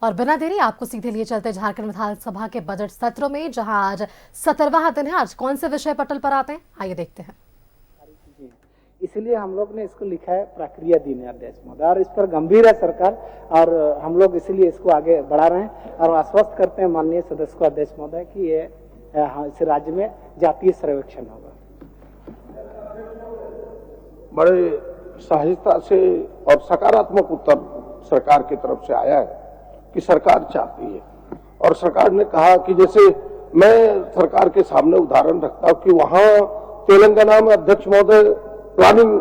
और बिना देरी आपको सीधे लिए चलते झारखंड विधानसभा के बजट सत्र में, जहां आज 17वां दिन है। आज कौन से विषय पटल पर आते हैं, आइए देखते हैं। इसलिए हम लोग ने इसको लिखा है प्रक्रिया दिन है अध्यक्ष महोदय, और इस पर गंभीर है सरकार, और हम लोग इसीलिए इसको आगे बढ़ा रहे हैं और आश्वस्त करते हैं माननीय सदस्य को अध्यक्ष महोदय कि ये इस राज्य में जातीय सर्वेक्षण होगा। बड़े सहजता से और सकारात्मक उत्तर सरकार की तरफ से आया है कि सरकार चाहती है, और सरकार ने कहा कि जैसे मैं सरकार के सामने उदाहरण रखता हूं कि वहां तेलंगाना में अध्यक्ष महोदय प्लानिंग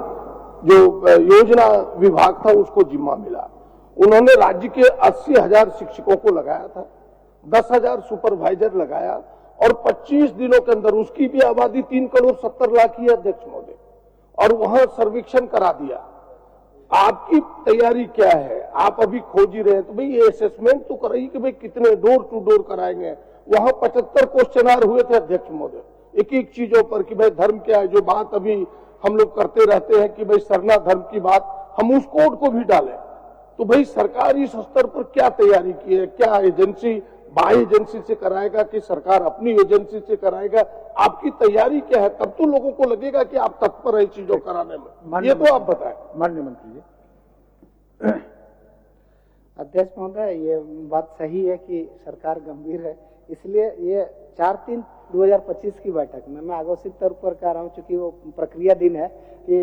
जो योजना विभाग था उसको जिम्मा मिला। उन्होंने राज्य के 80,000 शिक्षकों को लगाया था, 10,000 सुपरवाइजर लगाया, और 25 दिनों के अंदर उसकी भी आबादी 3,70,00,000 ही अध्यक्ष महोदय, और वहां सर्वेक्षण करा दिया। आपकी तैयारी क्या है? आप अभी खोज ही रहे हैं, तो भाई ये असेसमेंट तो कराइए कि भाई कितने डोर टू डोर कराएंगे। वहां 75 क्वेश्चनार हुए थे अध्यक्ष महोदय, एक एक चीजों पर कि भाई धर्म क्या है, जो बात अभी हम लोग करते रहते हैं कि भाई सरना धर्म की बात, हम उस कोड को भी डालें। तो भाई सरकार इस स्तर पर क्या तैयारी की है? क्या एजेंसी बाह्य एजेंसी से कराएगा कि सरकार अपनी एजेंसी से कराएगा? आपकी तैयारी क्या है? तब तो लोगों को लगेगा कि आप तत्पर है चीजों कराने में। ये तो आप बताएं माननीय मंत्री जी। अध्यक्ष महोदय, ये बात सही है कि सरकार गंभीर है, इसलिए ये 4/3/2025 की बैठक में मैं अघोषित तौर पर कह रहा हूँ, चूंकि वो प्रक्रिया दिन है कि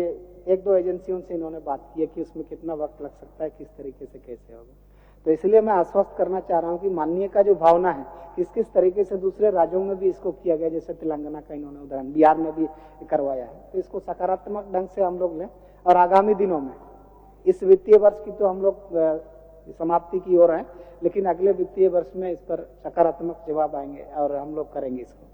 1-2 एजेंसियों से इन्होंने बात की है कि उसमें कितना वक्त लग सकता है, किस तरीके से कैसे होगा। तो इसलिए मैं आश्वस्त करना चाह रहा हूं कि माननीय का जो भावना है किस किस तरीके से दूसरे राज्यों में भी इसको किया गया, जैसे तेलंगाना का इन्होंने उदाहरण, बिहार में भी करवाया है, तो इसको सकारात्मक ढंग से हम लोग लें। और आगामी दिनों में इस वित्तीय वर्ष की तो हम लोग समाप्ति की ओर हैं, लेकिन अगले वित्तीय वर्ष में इस पर सकारात्मक जवाब आएंगे और हम लोग करेंगे इसको।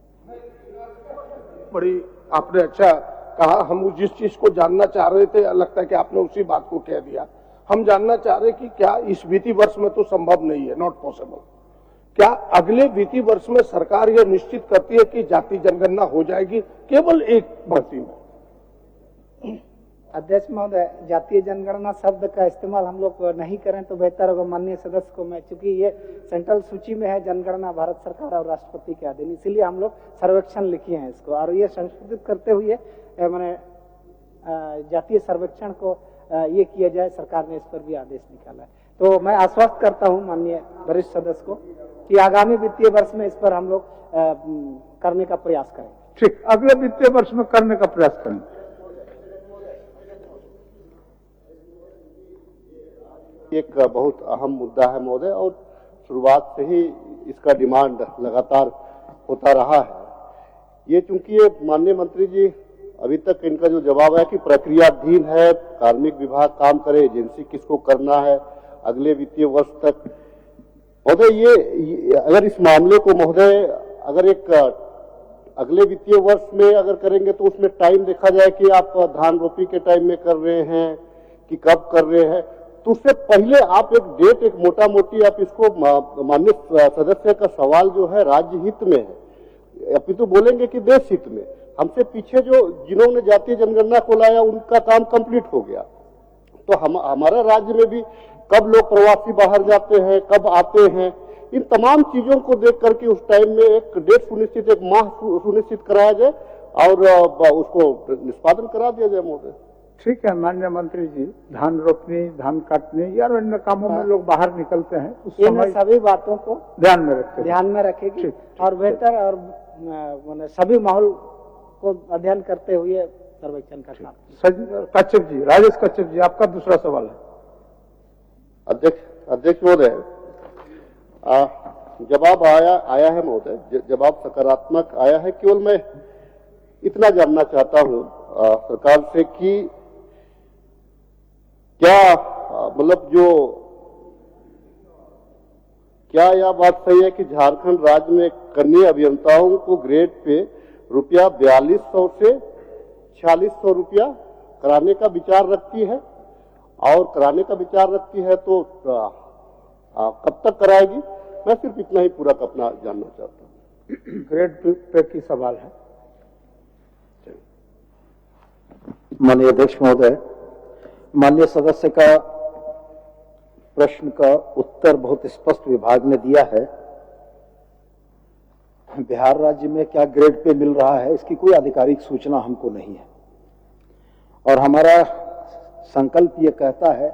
बड़ी आपने अच्छा कहा। हम जिस चीज को जानना चाह रहे थे, लगता है कि आपने उसी बात को कह दिया। हम जानना चाह रहे कि क्या इस वित्तीय वर्ष में तो संभव नहीं है, नॉट पॉसिबल, क्या अगले वित्तीय वर्ष में सरकार यह निश्चित करती है कि जाति जनगणना हो जाएगी केवल एक भर्ती में? अध्यक्ष महोदय, जातीय जनगणना शब्द का इस्तेमाल हम लोग नहीं करें तो बेहतर होगा। माननीय सदस्य को मैं, चूंकि ये सेंट्रल सूची में है जनगणना भारत सरकार और राष्ट्रपति के अधीन, इसीलिए हम लोग सर्वेक्षण लिखे हैं इसको, और ये संशोधित करते हुए मैंने जातीय सर्वेक्षण को ये किया जाए, सरकार ने इस पर भी आदेश निकाला है। तो मैं आश्वस्त करता हूं माननीय वरिष्ठ सदस्य को कि आगामी वित्तीय वर्ष में इस पर हम लोग करने का प्रयास करेंगे। ठीक, अगले वित्तीय वर्ष में करने का प्रयास करेंगे। एक बहुत अहम मुद्दा है महोदय, और शुरुआत से ही इसका डिमांड लगातार होता रहा है। ये चूंकि ये माननीय मंत्री जी अभी तक इनका जो जवाब है कि प्रक्रियाधीन है, कार्मिक विभाग काम करे, एजेंसी किसको करना है अगले वित्तीय वर्ष तक। महोदय ये अगर इस मामले को महोदय अगर एक अगले वित्तीय वर्ष में अगर करेंगे तो उसमें टाइम देखा जाए कि आप धान रोपी के टाइम में कर रहे हैं कि कब कर रहे हैं, तो उससे पहले आप एक डेट, एक मोटा मोटी आप इसको, माननीय सदस्य का सवाल जो है राज्य हित में है, अपितु बोलेंगे कि देश हित में। हमसे पीछे जो जिन्होंने जातीय जनगणना को लाया उनका काम कंप्लीट हो गया, तो हमारा राज्य में भी कब लोग प्रवासी बाहर जाते हैं, कब आते हैं, इन तमाम चीजों को देख करके उस टाइम में एक डेट सुनिश्चित, एक माह सुनिश्चित कराया जाए और उसको निष्पादन करा दिया जाए महोदय। ठीक है माननीय मंत्री जी, धान रोपनी, धान काटने या अन्य कामों में लोग बाहर निकलते हैं, उस समय सभी बातों को ध्यान में रखेगी और बेहतर और सभी माहौल को अध्ययन करते हुए सर्वेक्षण का काम। कच्छप जी, राजेश कच्छप जी, आपका दूसरा सवाल है। अध्यक्ष महोदय, जवाब आया है महोदय, जवाब सकारात्मक आया है। केवल मैं इतना जानना चाहता हूं सरकार से कि क्या मतलब क्या यह बात सही है कि झारखंड राज्य में कन्या अभियंताओं को ग्रेड पे रुपया 4200 से 4600 रुपया कराने का विचार रखती है, और कराने का विचार रखती है तो कब तक कराएगी? मैं सिर्फ इतना ही पूरा अपना जानना चाहता हूँ। ग्रेड पे की सवाल है। माननीय अध्यक्ष महोदय, माननीय सदस्य का प्रश्न का उत्तर बहुत स्पष्ट विभाग ने दिया है। बिहार राज्य में क्या ग्रेड पे मिल रहा है इसकी कोई आधिकारिक सूचना हमको नहीं है, और हमारा संकल्प ये कहता है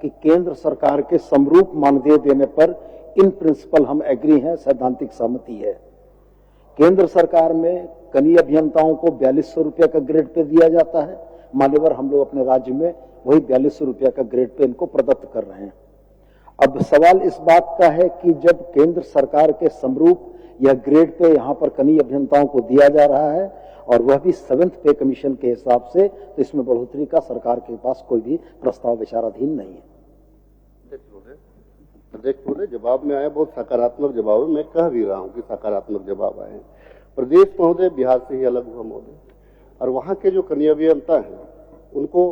कि केंद्र सरकार के समरूप मानदेय देने पर इन प्रिंसिपल हम एग्री हैं, सैद्धांतिक सहमति है। केंद्र सरकार में कनीय अभियंताओं को 4200 रुपये का ग्रेड पे दिया जाता है, मान्यवर हम लोग अपने राज्य में वही 4200 रुपये का ग्रेड पे इनको प्रदत्त कर रहे हैं। अब सवाल इस बात का है कि जब केंद्र सरकार के समरूप यह ग्रेड पे यहाँ पर कनीय अभियंताओं को दिया जा रहा है और वह भी 7th पे कमीशन के हिसाब से, तो इसमें बढ़ोतरी का सरकार के पास कोई भी प्रस्ताव विचाराधीन नहीं है। अध्यक्ष महोदय, जवाब में आया बहुत सकारात्मक जवाब है, मैं कह भी रहा हूँ कि सकारात्मक जवाब आए। प्रदेश महोदय बिहार से ही अलग हुआ महोदय, और वहाँ के जो कनीय अभियंता हैं उनको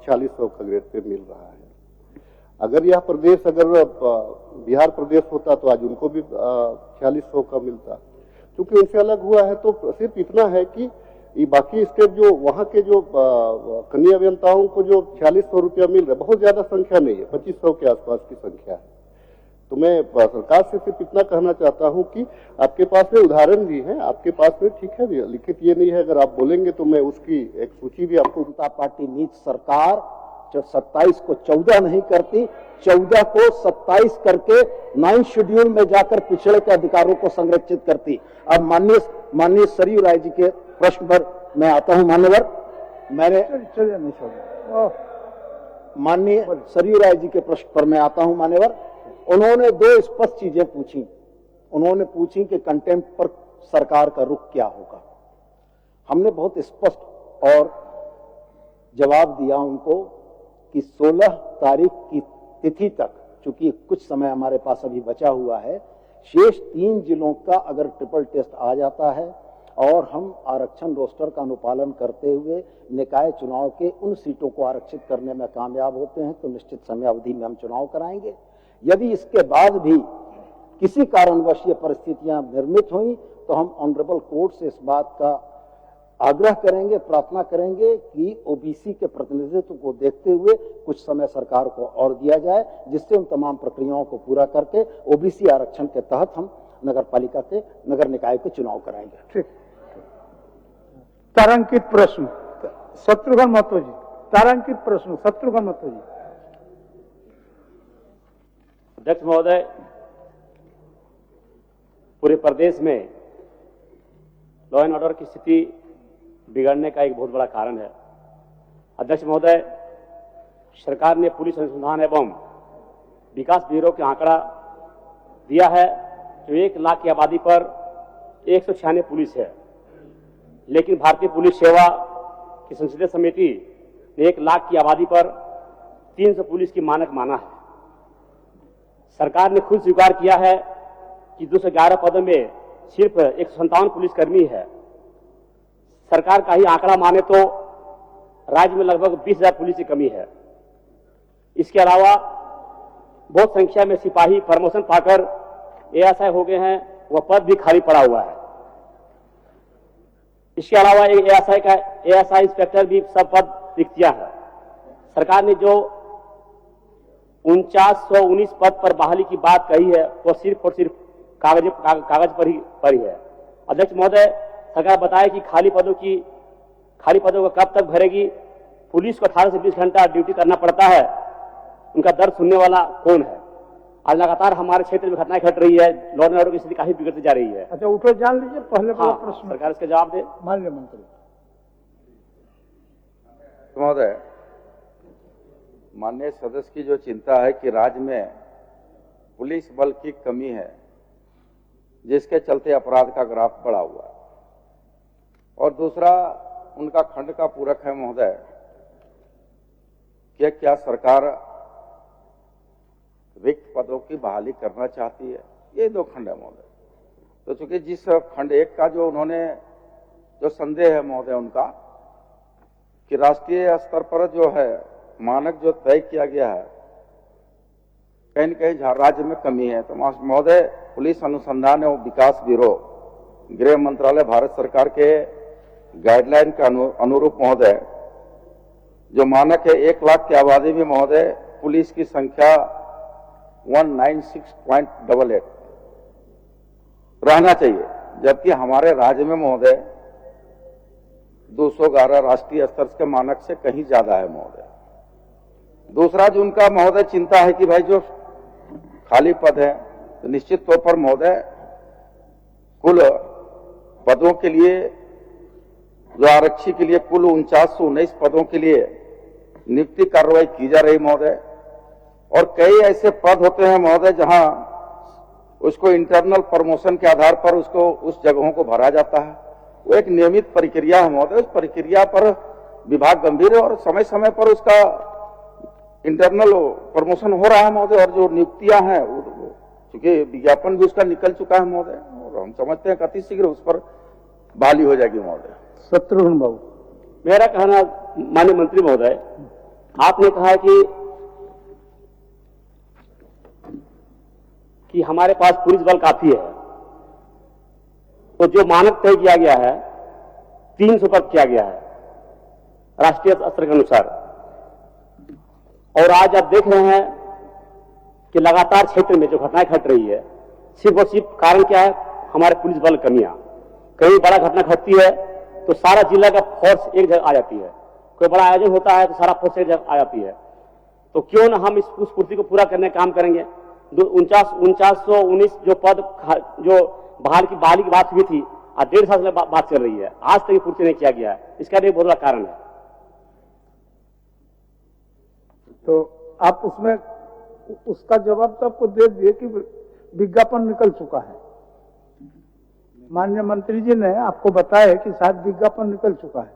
4600 का ग्रेड पे मिल रहा है। अगर यह प्रदेश अगर बिहार प्रदेश होता तो आज उनको भी 4600 का मिलता। क्योंकि उनसे अलग हुआ है तो सिर्फ इतना है कि ये बाकी स्टेट जो वहाँ के जो कनीय अभियंताओं को जो 4600 रुपया मिल रहा है, बहुत ज्यादा संख्या नहीं है, 2500 के आसपास की संख्या है। तो मैं सरकार से सिर्फ इतना कहना चाहता हूं कि आपके पास में उदाहरण भी है, आपके पास में ठीक है, लिखित ये नहीं है, अगर आप बोलेंगे तो मैं उसकी एक सूची भी आपको। जनता पार्टी नीच सरकार जो 27 को 14 नहीं करती, 14 को 27 करके 9 शेड्यूल में जाकर पिछड़े के अधिकारों को संरक्षित करती। अब माननीय सरयू राय जी के प्रश्न पर मैं आता हूं। मान्यवर, मैंने माननीय सरयू राय जी के प्रश्न पर मैं आता हूं। मान्यवर, उन्होंने 2 स्पष्ट चीजें पूछी। उन्होंने पूछी कि कंटेम्प्ट पर सरकार का रुख क्या होगा। हमने बहुत स्पष्ट और जवाब दिया उनको कि 16 तारीख की तिथि तक, चूंकि कुछ समय हमारे पास अभी बचा हुआ है, शेष 3 जिलों का अगर ट्रिपल टेस्ट आ जाता है और हम आरक्षण रोस्टर का अनुपालन करते हुए निकाय चुनाव के उन सीटों को आरक्षित करने में कामयाब होते हैं तो निश्चित समय अवधि में हम चुनाव कराएंगे। यदि इसके बाद भी किसी कारणवश ये परिस्थितियां निर्मित हुई तो हम ऑनरेबल कोर्ट से इस बात का आग्रह करेंगे, प्रार्थना करेंगे कि ओबीसी के प्रतिनिधित्व को देखते हुए कुछ समय सरकार को और दिया जाए, जिससे उन तमाम प्रक्रियाओं को पूरा करके ओबीसी आरक्षण के तहत हम नगर पालिका के नगर निकाय के चुनाव कराएंगे। ठीक। तारांकित प्रश्न शत्रुघ्न महतो जी। तारांकित प्रश्न शत्रुघ्न महतो जी। अध्यक्ष महोदय, पूरे प्रदेश में लॉ एंड ऑर्डर की स्थिति बिगड़ने का एक बहुत बड़ा कारण है। अध्यक्ष महोदय, सरकार ने पुलिस अनुसंधान एवं विकास ब्यूरो के आंकड़ा दिया है जो 1 लाख की आबादी पर 196 पुलिस है, लेकिन भारतीय पुलिस सेवा की संसदीय समिति ने 1 लाख की आबादी पर 300 पुलिस की मानक माना है। सरकार ने खुद स्वीकार किया है कि 211 पदों में सिर्फ 157 पुलिसकर्मी है। सरकार का ही आंकड़ा माने तो राज्य में लगभग 20,000 पुलिस की कमी है। इसके अलावा बहुत संख्या में सिपाही प्रमोशन पाकर एएसआई हो गए हैं, वह पद भी खाली पड़ा हुआ है। इसके अलावा एएसआई इंस्पेक्टर भी सब पद रिक्तियां है। सरकार ने जो 4919 पद पर बहाली की बात कही है वो सिर्फ और सिर्फ कागज पर ही है। अध्यक्ष महोदय, सरकार बताए कि खाली पदों को कब तक भरेगी। पुलिस को 18 से 20 घंटा ड्यूटी करना पड़ता है, उनका दर्द सुनने वाला कौन है। आज लगातार हमारे क्षेत्र में घटनाएं घट रही है, लॉ एंड ऑर्डर की स्थिति काफी बिगड़ती जा रही है। अच्छा, उठो जान लीजिए पहले वाला प्रश्न। सरकार इसका जवाब दे। माननीय मंत्री महोदय, माननीय सदस्य की जो चिंता है कि राज्य में पुलिस बल की कमी है, जिसके चलते अपराध का ग्राफ बढ़ा हुआ है, और दूसरा उनका खंड का पूरक है महोदय कि क्या सरकार रिक्त पदों की बहाली करना चाहती है। ये 2 खंड है महोदय। तो चूंकि जिस खंड 1 का जो उन्होंने जो संदेह है महोदय उनका कि राष्ट्रीय स्तर पर जो है मानक जो तय किया गया है कहीं न कहीं राज्य में कमी है, तो महोदय पुलिस अनुसंधान एवं विकास ब्यूरो गृह मंत्रालय भारत सरकार के गाइडलाइन के अनुरूप महोदय जो मानक है 1 लाख की आबादी में महोदय पुलिस की संख्या 196.88 रहना चाहिए, जबकि हमारे राज्य में महोदय 211 राष्ट्रीय स्तर के मानक से कहीं ज्यादा है महोदय। दूसरा जो उनका महोदय चिंता है कि भाई जो खाली पद है, तो निश्चित तौर पर महोदय कुल पदों के लिए, जो आरक्षी के लिए कुल 4919 पदों के लिए नियुक्ति कार्रवाई की जा रही महोदय, और कई ऐसे पद होते हैं महोदय जहां उसको इंटरनल प्रमोशन के आधार पर उसको उस जगहों को भरा जाता है। वो एक नियमित प्रक्रिया है महोदय, उस प्रक्रिया पर विभाग गंभीर है और समय समय पर उसका इंटरनल प्रमोशन हो रहा है महोदय। और जो नियुक्तियां हैं चूंकि विज्ञापन भी उसका निकल चुका है महोदय, और हम समझते हैं कि अति शीघ्र उस पर बहाली हो जाएगी महोदय। शत्रुघ्न बाबू, मेरा कहना, माननीय मंत्री महोदय, आपने कहा कि हमारे पास पुलिस बल काफी है, तो जो मानक तय किया गया है 300 पर किया गया है राष्ट्रीय स्तर के अनुसार, और आज आप देख रहे हैं कि लगातार क्षेत्र में जो घटनाएं घट रही है, सिर्फ और सिर्फ कारण क्या है, हमारे पुलिस बल कमियां। कहीं बड़ा घटना घटती है तो सारा जिला का फोर्स एक जगह आ जाती है, कोई बड़ा आयोजन होता है तो सारा फोर्स एक जगह आ जाती है। तो क्यों ना हम उस पूर्ति को पूरा करने का काम करेंगे। 4919 जो पद जो बहाली की बात हुई थी, आज 1.5 साल से बात चल रही है, आज तक पूर्ति नहीं किया गया है। इसका भी बहुत बड़ा कारण है। तो आप उसमें उसका जवाब तो आपको दे दिए कि विज्ञापन निकल चुका है। माननीय मंत्री जी ने आपको बताया कि शायद विज्ञापन निकल चुका है।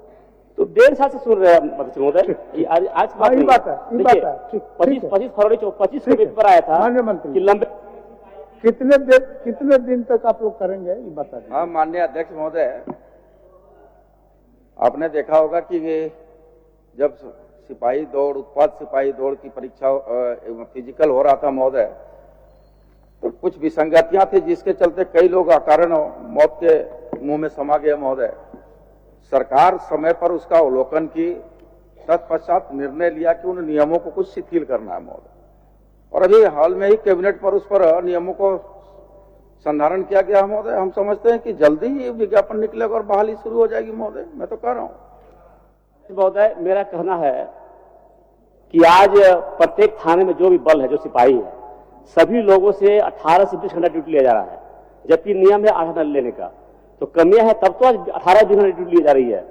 तो 1.5 साल से सुन रहे हैं महोदय। आज बात है, ये बात है। 25 फरवरी 25 को पेपर आया था माननीय मंत्री कि लंबे कितने दिन तक आप लोग करेंगे, ये बता दें। हाँ माननीय अध्यक्ष महोदय, आपने देखा होगा कि जब सिपाही दौड़, उत्पाद सिपाही दौड़ की परीक्षा फिजिकल हो रहा था महोदय, तो कुछ विसंगतियां थी जिसके चलते कई लोग अकारण मौत के मुंह में समा गए महोदय। सरकार समय पर उसका अवलोकन की, तत्पश्चात निर्णय लिया कि उन नियमों को कुछ शिथिल करना है महोदय, और अभी हाल में ही कैबिनेट पर उस पर नियमों को संधारण किया गया महोदय। हम समझते हैं कि जल्दी ही विज्ञापन निकलेगा और बहाली शुरू हो जाएगी महोदय। मैं तो कह रहा हूं महोदय, मेरा कहना है कि आज प्रत्येक थाने में जो भी बल है, जो सिपाही है, सभी लोगों से 18 से 20 घंटा ड्यूटी लिया जा रहा है, जबकि नियम है 8 घंटा लेने का। तो कमियां है तब तो आज 18-20 घंटा ड्यूटी ली जा रही है।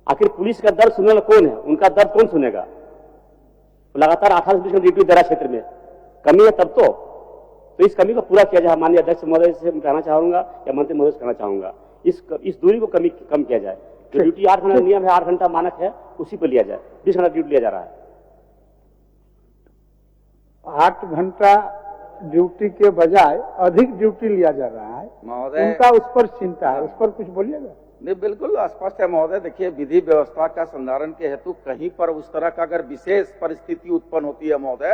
आखिर पुलिस का दर्द सुनने वाला कौन है, उनका दर्द कौन सुनेगा। लगातार 18 से 20 घंटा ड्यूटी दे रहा क्षेत्र में, कमी है तब तो इस कमी को पूरा किया जाए। माननीय अध्यक्ष महोदय से मैं कहना चाहूंगा या मंत्री महोदय से कहना चाहूंगा, इस दूरी को कम किया जाए। जो ड्यूटी 8 घंटा नियम है, 8 घंटा मानक है, उसी पर लिया जाए। 20 घंटा ड्यूटी लिया जा रहा है। 8 घंटा ड्यूटी के बजाय अधिक ड्यूटी लिया जा रहा है महोदय। उनका उस पर चिंता है, उस पर कुछ बोलिएगा। नहीं, बिल्कुल स्पष्ट है महोदय। देखिए, विधि व्यवस्था का संधारण के हेतु कहीं पर उस तरह का अगर विशेष परिस्थिति उत्पन्न होती है महोदय,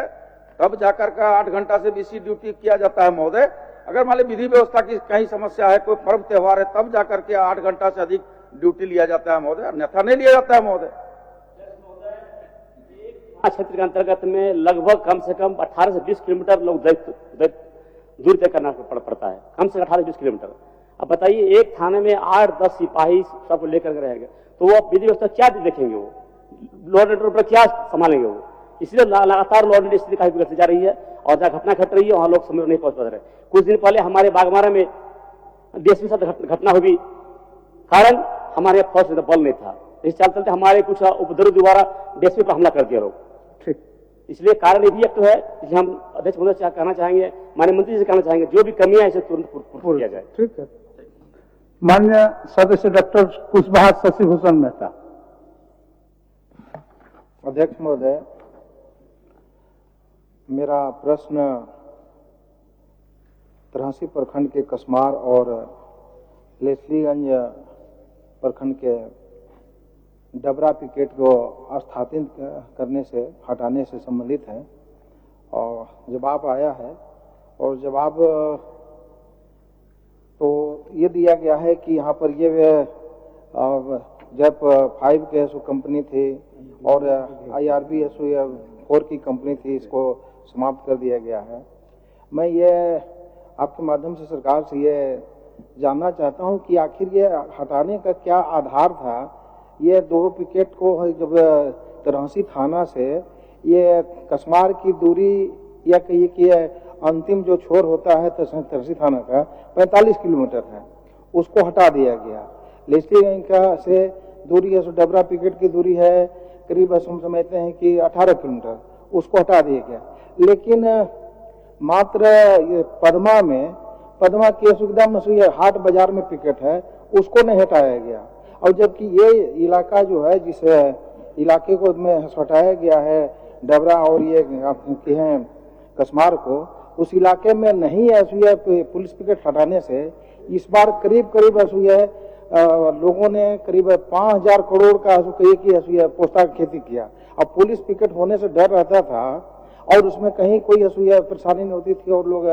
तब जाकर का 8 घंटा से बेसी ड्यूटी किया जाता है महोदय। अगर मान लीजिए विधि व्यवस्था की कहीं समस्या है, कोई पर्व त्योहार है, तब जाकर के 8 घंटा से अधिक ड्यूटी लिया जाता है महोदय, अन्यथा नहीं लिया जाता है महोदय। क्षेत्र के अंतर्गत में लगभग कम से कम 18 से 20 किलोमीटर लोग दूर तय करना पड़ता है, कम से 18 से 20 किलोमीटर। अब बताइए, एक थाने में 8-10 सिपाही सब लेकर के रहेंगे, तो वो विधि व्यवस्था क्या देखेंगे, वो लॉ एंड ऑर्डर पर क्या संभालेंगे वो। इसलिए लगातार लॉ एंड स्थिति काफी बिगड़ती जा रही है, और जहाँ घटना घट रही है वहां लोग समय नहीं पहुंच पा रहे। कुछ दिन पहले हमारे बागमारा में डीएसपी साथ घटना हुई, कारण हमारे फौज में बल नहीं था। इस चलते हमारे कुछ उपद्रव द्वारा डीएसपी पर हमला कर दिया लोग। इसलिए कारण ये भी एक तो है, इसलिए हम अध्यक्ष महोदय से कहना चाहेंगे, माननीय मंत्री से कहना चाहेंगे, जो भी कमियां है इसे तुरंत पूर्ण किया जाए। ठीक है। माननीय सदस्य डॉक्टर कुशवाहा शशिभूषण मेहता। अध्यक्ष महोदय, मेरा प्रश्न त्रासी प्रखंड के कसमार और लेस्लीगंज प्रखंड के डबरा पिकेट को स्थापित करने से, हटाने से संबंधित है। और जवाब आया है, और जवाब तो ये दिया गया है कि यहाँ पर ये जब 5 के कंपनी थी और IRB 4 की कंपनी थी, इसको समाप्त कर दिया गया है। मैं ये आपके माध्यम से सरकार से ये जानना चाहता हूं कि आखिर ये हटाने का क्या आधार था। ये 2 पिकेट को जब तरहसी थाना से ये कसमार की दूरी या कहिए कि अंतिम जो छोर होता है तरहसी थाना का 45 किलोमीटर है, उसको हटा दिया गया। लेस्ली का से दूरी है, डबरा पिकेट की दूरी है करीब हम समझते हैं कि 18 किलोमीटर, उसको हटा दिया गया। लेकिन मात्र ये पदमा की सुविधा में हाट बाजार में पिकेट है, उसको नहीं हटाया गया। और जबकि ये इलाका जो है, जिस इलाके को में हटाया गया है डबरा और ये हैं कसमार को, उस इलाके में नहीं है पुलिस पिकेट हटाने से इस बार करीब लोगों ने करीब 5000 करोड़ का पोस्ता की खेती किया। अब पुलिस पिकेट होने से डर रहता था और उसमें कहीं कोई परेशानी नहीं होती थी और लोग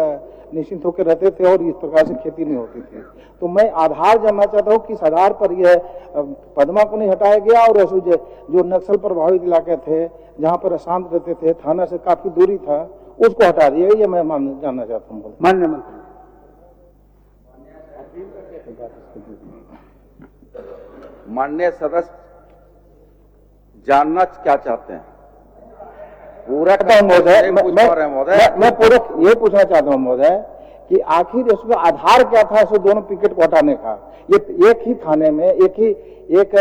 निश्चिंत होकर रहते थे और इस प्रकार से खेती नहीं होती थी। तो मैं आधार जानना चाहता हूँ किस आधार पर यह पदमा को नहीं हटाया गया और जो नक्सल प्रभावित इलाके थे जहाँ पर अशांत रहते थे, थाना से काफी दूरी था, उसको हटा दिया। ये मैं जानना चाहता हूँ। माननीय मंत्री। माननीय सदस्य जानना क्या चाहते हैं? पूरा महोदय मैं पूरा ये पूछना चाहता हूँ महोदय कि आखिर इसका आधार क्या था इस दोनों पिकेट को हटाने का। ये एक ही थाने में एक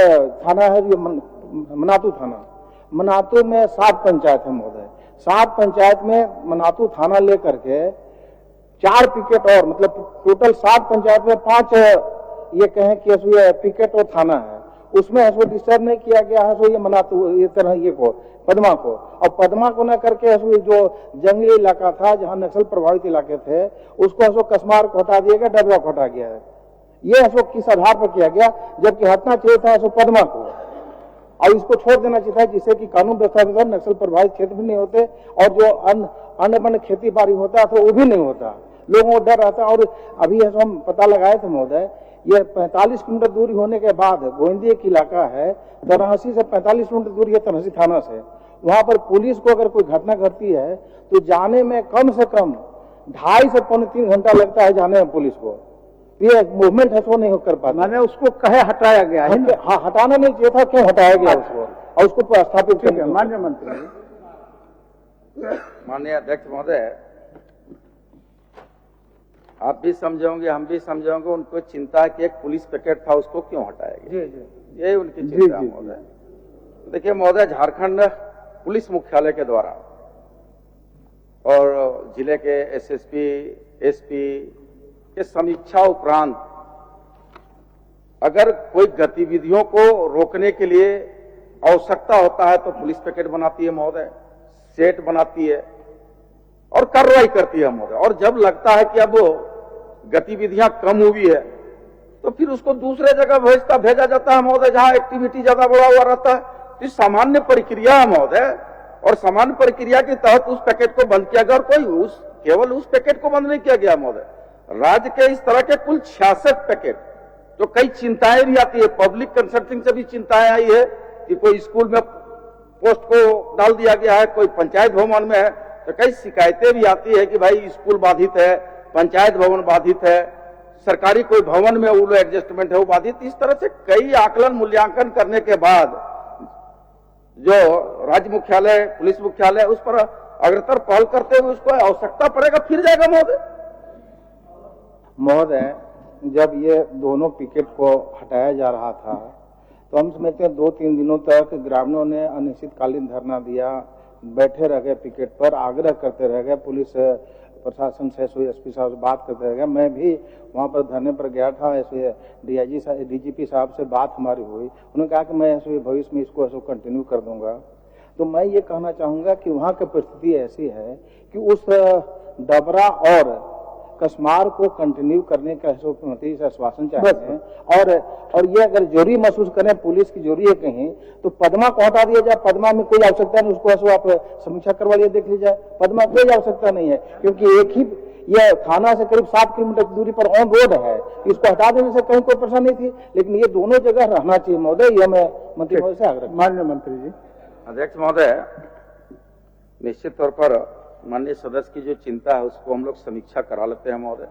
थाना है जो मनातू थाना, मनातू में 7 पंचायत है महोदय। 7 पंचायत में मनातू थाना लेकर के 4 पिकेट और मतलब टोटल 7 पंचायत में 5 ये कहें कि पिकेट और थाना है, उसमें इसको डिस्टर्ब नहीं किया गया है। सो ये मनातू ये तरह ये को पदमा को और पदमा को न करके जो जंगली इलाका था जहां नक्सल प्रभावित इलाके थे उसको कसमार को हटा दिया गया, डबरा को हटा गया है। ये किस आधार पर किया गया, जबकि हटना चाहिए था पदमा को और इसको छोड़ देना चाहिए था, जिससे कि कानून व्यवस्था में नक्सल प्रभावित क्षेत्र भी नहीं होते और जो अन्य बन खेती बाड़ी होता तो वो भी नहीं होता, लोगों को डर रहता। और अभी हम पता लगाए थे महोदय, ये 45 किलोमीटर दूरी होने के बाद गोविंदी एक इलाका है, तरहसी से 45 किलोमीटर दूरी है तरहसी थाना से। वहां पर पुलिस को अगर कोई घटना घटती है तो जाने में कम से कम 2.5 से पौने 3 घंटा लगता है जाने में पुलिस को। ये मूवमेंट है सो नहीं कर पाता। मैंने उसको कहे हटाया गया है। हाँ, हटाना नहीं चाहिए था, क्यों हटाया गया उसको और उसको स्थापित किया। माननीय मंत्री। माननीय अध्यक्ष महोदय, आप भी समझोगे हम भी समझोगे, उनको चिंता है कि एक पुलिस पिकेट था उसको क्यों हटाया गया। यही उनकी चिंता है महोदय। देखिए महोदय, झारखंड पुलिस मुख्यालय के द्वारा और जिले के एसएसपी एसपी के समीक्षा उपरांत अगर कोई गतिविधियों को रोकने के लिए आवश्यकता होता है तो पुलिस पिकेट बनाती है महोदय, सेट बनाती है और कार्रवाई करती है महोदय। और जब लगता है कि अब गतिविधियां कम हुई है तो फिर उसको दूसरे जगह भेजा जाता है महोदय, जहां एक्टिविटी ज्यादा बढ़ा हुआ रहता है। तो सामान्य प्रक्रिया है महोदय और सामान्य प्रक्रिया के तहत उस पैकेट को बंद किया गया और केवल उस पैकेट को बंद नहीं किया गया महोदय। राज्य के इस तरह के कुल 66 पैकेट, जो कई चिंताएं भी आती है, पब्लिक कंसल्टिंग से भी चिंताएं आई है कि कोई स्कूल में पोस्ट को डाल दिया गया है, कोई पंचायत भवन में है, तो कई शिकायतें भी आती है कि भाई स्कूल बाधित है, पंचायत भवन बाधित है, सरकारी कोई भवन में वो एडजस्टमेंट है वो बाधित। इस तरह से कई आकलन मूल्यांकन करने के बाद जो राज्य मुख्यालय पुलिस मुख्यालय उस पर अग्रतर पहल करते हुए उसको आवश्यकता पड़ेगा फिर जाएगा महोदय। जब ये दोनों पिकेट को हटाया जा रहा था तो हम समझते हैं 2-3 दिनों तक ग्रामीणों ने अनिश्चितकालीन धरना दिया, बैठे रह गए पिकेट पर, आग्रह करते रह गए, पुलिस प्रशासन से एसपी साहब से बात करते रह गए। मैं भी वहां पर धरने पर गया था, ऐसे डीजीपी साहब से बात हमारी हुई, उन्होंने कहा कि मैं ऐसे भविष्य में इसको ऐसे कंटिन्यू कर दूंगा। तो मैं ये कहना चाहूंगा कि वहां की परिस्थिति ऐसी है कि उस डबरा और कसमार को कंटिन्यू करने का मुख्यमंत्री से आश्वासन चाहते हैं और ये अगर जरूरी महसूस करें, पुलिस की जरूरी है कहीं, तो पदमा को हटा दिया जाए। पदमा में कोई आवश्यकता नहीं, उसको ऐसे आप समीक्षा करवा लिया, देख लीजिए, पदमा कोई आवश्यकता नहीं है, क्योंकि एक ही यह थाना से करीब 7 किलोमीटर की दूरी पर ऑन रोड है, इसको हटा देने से कहीं कोई परेशानी नहीं थी। लेकिन ये दोनों जगह रहना चाहिए महोदय, यह मैं मंत्री महोदय से आग्रह। माननीय मंत्री जी। अध्यक्ष महोदय, निश्चित तौर पर माननीय सदस्य की जो चिंता है उसको हम लोग समीक्षा करा लेते हैं महोदय,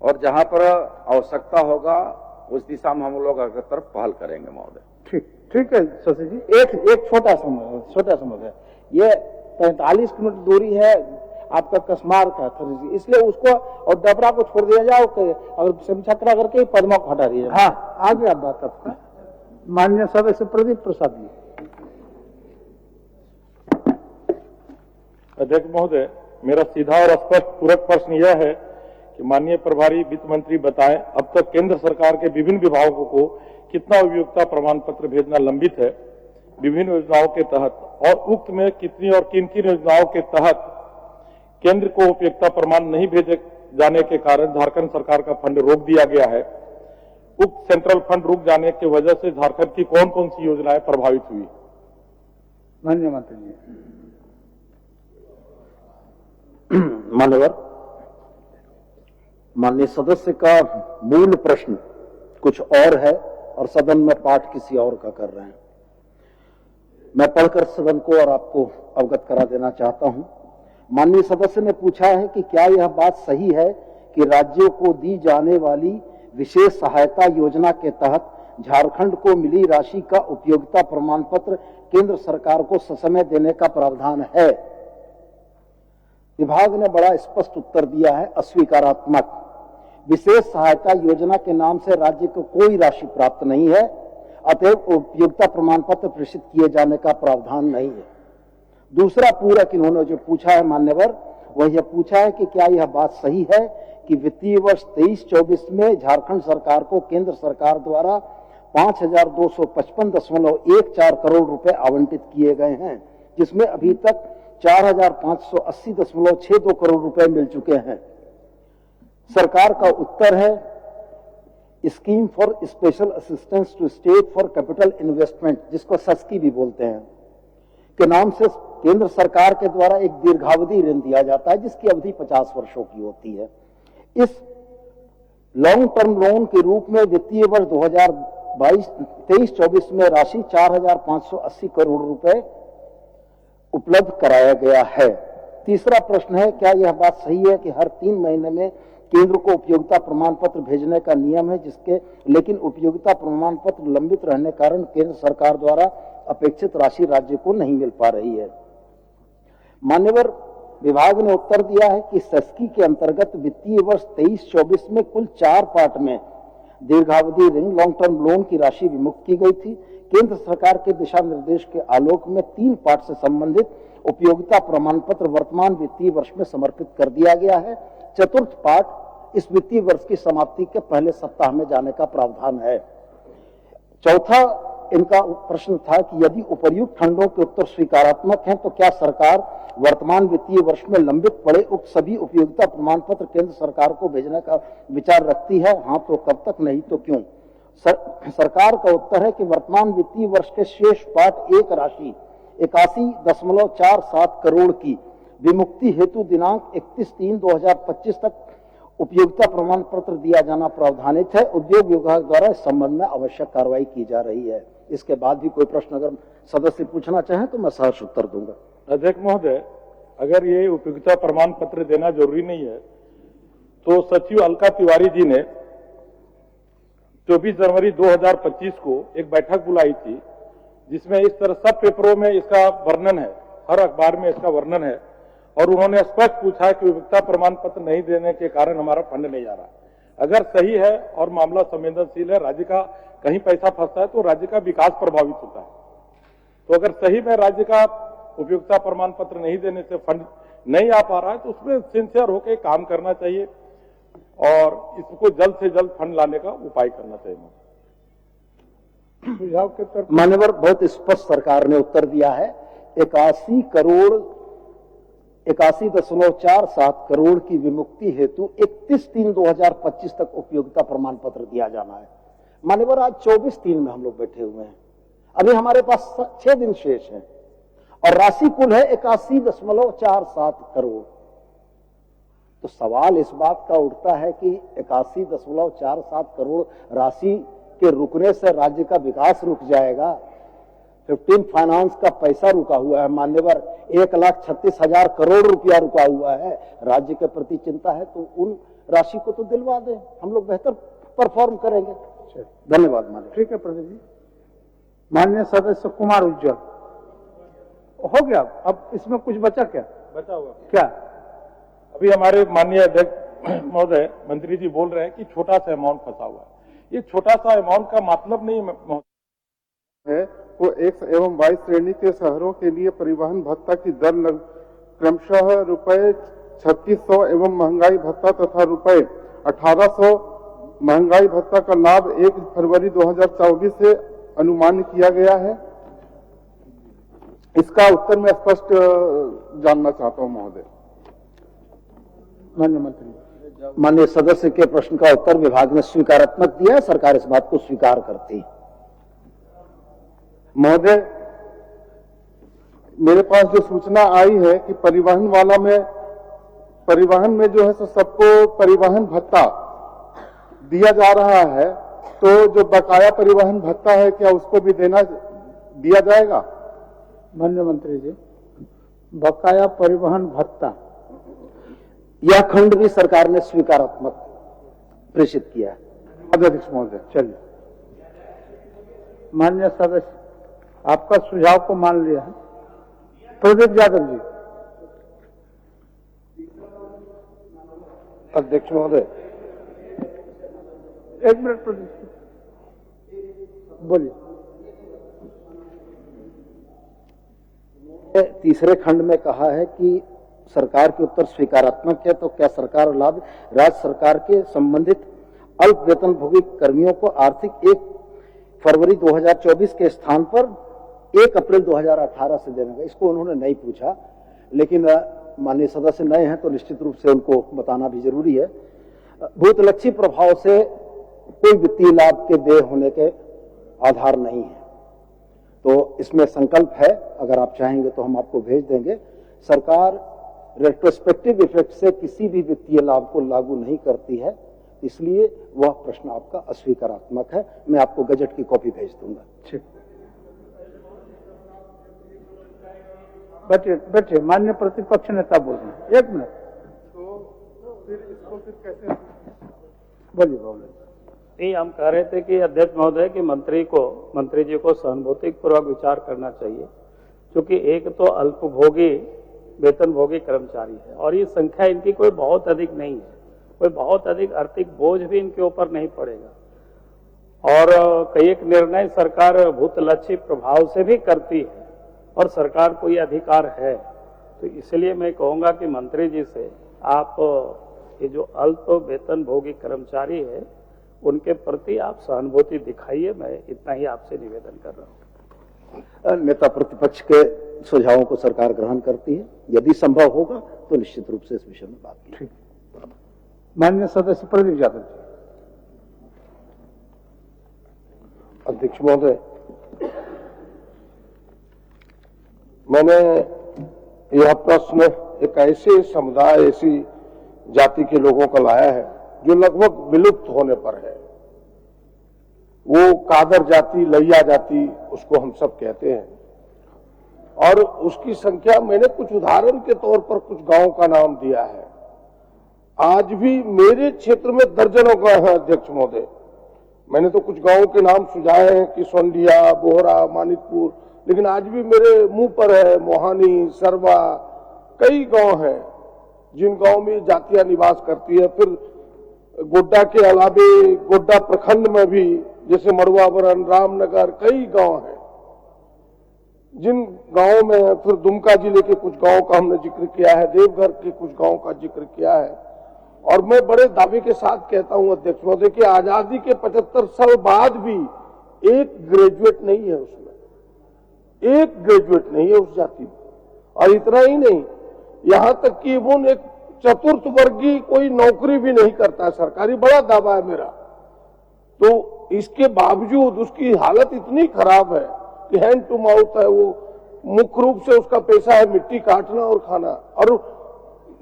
और जहां पर आवश्यकता होगा उस दिशा में हम लोग अग्रतर पहल करेंगे महोदय। ठीक है शशि जी, एक छोटा सा मुद्दा, ये 45 किलोमीटर दूरी है आपका कसमार का, इसलिए उसको और डबरा को छोड़ दिया जाओ, अगर समीक्षा करा करके पदमा को हटा दिया। हाँ, आ गया बात आपका। माननीय सदस्य प्रदीप प्रसाद जी। अध्यक्ष महोदय, मेरा सीधा और स्पष्ट पूरक प्रश्न यह है कि माननीय प्रभारी वित्त मंत्री बताएं, अब तक केंद्र सरकार के विभिन्न विभागों को कितना उपयोगिता प्रमाण पत्र भेजना लंबित है विभिन्न योजनाओं के तहत, और उक्त में कितनी और किन किन योजनाओं के तहत केंद्र को उपयोगिता प्रमाण नहीं भेजे जाने के कारण झारखंड सरकार का फंड रोक दिया गया है। उक्त सेंट्रल फंड रुक जाने की वजह से झारखंड की कौन कौन सी योजनाएं प्रभावित हुई? माननीय मंत्री जी। मान्यवर, माननीय सदस्य का मूल प्रश्न कुछ और है और सदन में पाठ किसी और का कर रहे हैं। मैं पढ़कर सदन को और आपको अवगत करा देना चाहता हूं। माननीय सदस्य ने पूछा है कि क्या यह बात सही है कि राज्यों को दी जाने वाली विशेष सहायता योजना के तहत झारखंड को मिली राशि का उपयोगिता प्रमाण पत्र केंद्र सरकार को ससमय देने का प्रावधान है? विभाग ने बड़ा स्पष्ट उत्तर दिया है, अस्वीकारात्मक। विशेष सहायता योजना के नाम से राज्य को कोई राशि प्राप्त नहीं है, अतएव उपयोगिता प्रमाण पत्र प्रेषित किए जाने का प्रावधान नहीं है। दूसरा पूरक इन्होंने जो पूछा है मान्यवर, वह यह पूछा है कि क्या यह बात सही है कि वित्तीय वर्ष 23-24 में झारखंड सरकार को केंद्र सरकार द्वारा 5,255.14 करोड़ रुपए आवंटित किए गए हैं, जिसमें अभी तक 4,580.62 करोड़ रुपए मिल चुके हैं। सरकार का उत्तर है, scheme for special assistance to state for capital investment, जिसको सस्की भी बोलते हैं, के नाम से केंद्र सरकार के द्वारा एक दीर्घावधि ऋण दिया जाता है जिसकी अवधि 50 वर्षों की होती है। इस लॉन्ग टर्म लोन के रूप में वित्तीय वर्ष 2023-24 में राशि 4,580 करोड़ रुपए उपलब्ध कराया गया है। तीसरा प्रश्न है, क्या यह बात सही है कि हर 3 महीने में केंद्र को उपयोगिता प्रमाण पत्र भेजने का नियम है, लेकिन उपयोगिता प्रमाण पत्र लंबित रहने कारण केंद्र सरकार द्वारा अपेक्षित राशि राज्य को नहीं मिल पा रही है? मान्यवर, विभाग ने उत्तर दिया है कि सस्की के अंतर्गत वित्तीय वर्ष 23-24 में कुल 4 पार्ट में दीर्घावधि ऋण लॉन्ग टर्म लोन की राशि विमुक्त की गई थी। केंद्र सरकार के दिशा निर्देश के आलोक में 3 पार्ट से संबंधित उपयोगिता प्रमाण पत्र वर्तमान वित्तीय वर्ष में समर्पित कर दिया गया है। चतुर्थ पार्ट इस वित्तीय वर्ष की समाप्ति के पहले सप्ताह में जाने का प्रावधान है। चौथा इनका प्रश्न था कि यदि उपर्युक्त खंडों के उत्तर स्वीकारात्मक हैं तो क्या सरकार वर्तमान वित्तीय वर्ष में लंबित पड़े उक्त सभी उपयोगिता प्रमाण पत्र केंद्र सरकार को भेजने का विचार रखती है? हाँ तो कब तक, नहीं तो क्यों? सरकार का उत्तर है कि वर्तमान वित्तीय वर्ष के शेष पार्ट 1 राशि 81.47 करोड़ की विमुक्ति हेतु दिनांक 31/3/2025 तक उपयोगिता प्रमाण पत्र दिया जाना प्रावधानित है। उद्योग विभाग द्वारा इस संबंध में आवश्यक कार्रवाई की जा रही है। इसके बाद भी कोई प्रश्न अगर सदस्य पूछना चाहें तो मैं सहर्ष उत्तर दूंगा। अध्यक्ष महोदय, अगर ये उपयोगिता प्रमाण पत्र देना जरूरी नहीं है तो सचिव अलका तिवारी जी ने 24 जनवरी 2025 को एक बैठक बुलाई थी जिसमें इस तरह सब पेपरों में इसका वर्णन है, हर अखबार में इसका वर्णन है, और उन्होंने स्पष्ट पूछा कि उपयोगिता प्रमाण पत्र नहीं देने के कारण हमारा फंड नहीं आ रहा। अगर सही है और मामला संवेदनशील है, राज्य का कहीं पैसा फंसता है तो राज्य का विकास प्रभावित होता है। तो अगर सही में राज्य का उपयोगिता प्रमाण पत्र नहीं देने से फंड नहीं आ पा रहा है तो उसमें सिंसियर होकर काम करना चाहिए और इसको जल्द से जल्द फंड लाने का उपाय करना चाहिए। मान्यवर, बहुत स्पष्ट सरकार ने उत्तर दिया है। 81.47 करोड़ की विमुक्ति हेतु 31/3/2025 तक उपयोगिता प्रमाण पत्र दिया जाना है। मान्यवर, आज 24/3 में हम लोग बैठे हुए हैं, अभी हमारे पास 6 दिन शेष हैं और राशि कुल है 81.47 करोड़। तो सवाल इस बात का उठता है कि 81.47 करोड़ राशि के रुकने से राज्य का विकास रुक जाएगा? 15 फाइनेंस का पैसा रुका हुआ है मान्यवर, 1,36,000 करोड़ रुपया रुका हुआ है। राज्य के प्रति चिंता है तो उन राशि को तो दिलवा दें, हम लोग बेहतर परफॉर्म करेंगे। धन्यवाद माननीय। ठीक है प्रदीप जी। माननीय सदस्य कुमार उज्ज्वल, हो गया, अब इसमें कुछ बचा क्या? बचा हुआ क्या? अभी हमारे माननीय अध्यक्ष महोदय मंत्री जी बोल रहे हैं कि छोटा सा अमाउंट फंसा हुआ है। ये छोटा सा अमाउंट का मतलब नहीं है वो 1 एवं 22 श्रेणी के शहरों के लिए परिवहन भत्ता की दर क्रमशः रुपए 3600 एवं महंगाई भत्ता तथा रुपए 1800 महंगाई भत्ता का लाभ 1 फरवरी 2024 से अनुमान किया गया है। इसका उत्तर मैं स्पष्ट जानना चाहता हूं महोदय। माननीय मंत्री। माननीय सदस्य के प्रश्न का उत्तर विभाग ने स्वीकारात्मक दिया है, सरकार इस बात को स्वीकार करती है। महोदय, मेरे पास जो सूचना आई है कि परिवहन में जो है सो सबको परिवहन भत्ता दिया जा रहा है, तो जो बकाया परिवहन भत्ता है क्या उसको भी दिया जाएगा? माननीय मंत्री जी, बकाया परिवहन भत्ता, यह खंड भी सरकार ने स्वीकारात्मक प्रेषित किया है। अध्यक्ष महोदय। चलिए, माननीय सदस्य आपका सुझाव को मान लिया है। प्रदीप यादव जी। अध्यक्ष महोदय, 1 मिनट प्रदीप बोलिए। तीसरे खंड में कहा है कि सरकार के उत्तर सकारात्मक है, तो क्या सरकार और लाभ राज्य सरकार के संबंधित अल्प वेतनभोगी कर्मियों को आर्थिक 1 फरवरी 2024 के स्थान पर 1 अप्रैल 2018 से देने का, इसको उन्होंने नहीं पूछा, लेकिन माननीय सदस्य नए हैं तो निश्चित रूप से उनको बताना भी जरूरी है। भूतलक्षी प्रभाव से कोई वित्तीय लाभ के देय होने के आधार नहीं है, तो इसमें संकल्प है, अगर आप चाहेंगे तो हम आपको भेज देंगे। सरकार रेट्रोस्पेक्टिव इफेक्ट से किसी भी वित्तीय लाभ को लागू नहीं करती है, इसलिए वह प्रश्न आपका अस्वीकारात्मक है। मैं आपको गजट की कॉपी भेज दूंगा। ठीक, बैठिए माननीय प्रतिपक्ष नेता बोल रहे हैं। 1 मिनट। तो फिर इसको कैसे? बोलिए। नहीं, हम कह रहे थे कि अध्यक्ष महोदय कि मंत्री जी को सहानुभूति पूर्वक विचार करना चाहिए, क्योंकि एक तो अल्पभोगी वेतनभोगी कर्मचारी है और ये संख्या इनकी कोई बहुत अधिक नहीं है, कोई बहुत अधिक आर्थिक बोझ भी इनके ऊपर नहीं पड़ेगा। और कई एक निर्णय सरकार भूतलक्षी प्रभाव से भी करती है और सरकार को ये अधिकार है, तो इसलिए मैं कहूँगा कि मंत्री जी से आप ये जो अल्प वेतनभोगी कर्मचारी है उनके प्रति आप सहानुभूति दिखाइए। मैं इतना ही आपसे निवेदन कर रहा हूँ। नेता प्रतिपक्ष के सुझावों को सरकार ग्रहण करती है, यदि संभव होगा तो निश्चित रूप से इस विषय में बात की। माननीय सदस्य प्रदीप यादव जी। अध्यक्ष महोदय, मैंने यह प्रश्न एक ऐसे समुदाय, ऐसी जाति के लोगों का लाया है जो लगभग विलुप्त होने पर है। वो कादर जाति, लैया जाति उसको हम सब कहते हैं, और उसकी संख्या मैंने कुछ उदाहरण के तौर पर कुछ गांवों का नाम दिया है। आज भी मेरे क्षेत्र में दर्जनों गांव है अध्यक्ष महोदय। मैंने तो कुछ गांवों के नाम सुझाए हैं कि सोंडिया, बोहरा, मानिकपुर, लेकिन आज भी मेरे मुंह पर है मोहानी, सरवा, कई गांव हैं जिन गांव में जातियां निवास करती है। फिर गोड्डा के अलावे गोड्डा प्रखंड में भी जैसे मड़ुआवरण, रामनगर, कई गांव हैं जिन गांवों में, फिर दुमका जिले के कुछ गांवों का हमने जिक्र किया है, देवघर के कुछ गांवों का जिक्र किया है। और मैं बड़े दावे के साथ कहता हूं अध्यक्ष महोदय कि आजादी के 75 साल बाद भी एक ग्रेजुएट नहीं है उसमें, एक ग्रेजुएट नहीं है उस जाति में। और इतना ही नहीं, यहां तक कि वो एक चतुर्थ वर्गीय कोई नौकरी भी नहीं करता है सरकारी, बड़ा दावा है मेरा। तो इसके बावजूद उसकी हालत इतनी खराब है कि हैंड टू माउथ है, वो मुख्य रूप से उसका पैसा है मिट्टी काटना और खाना। और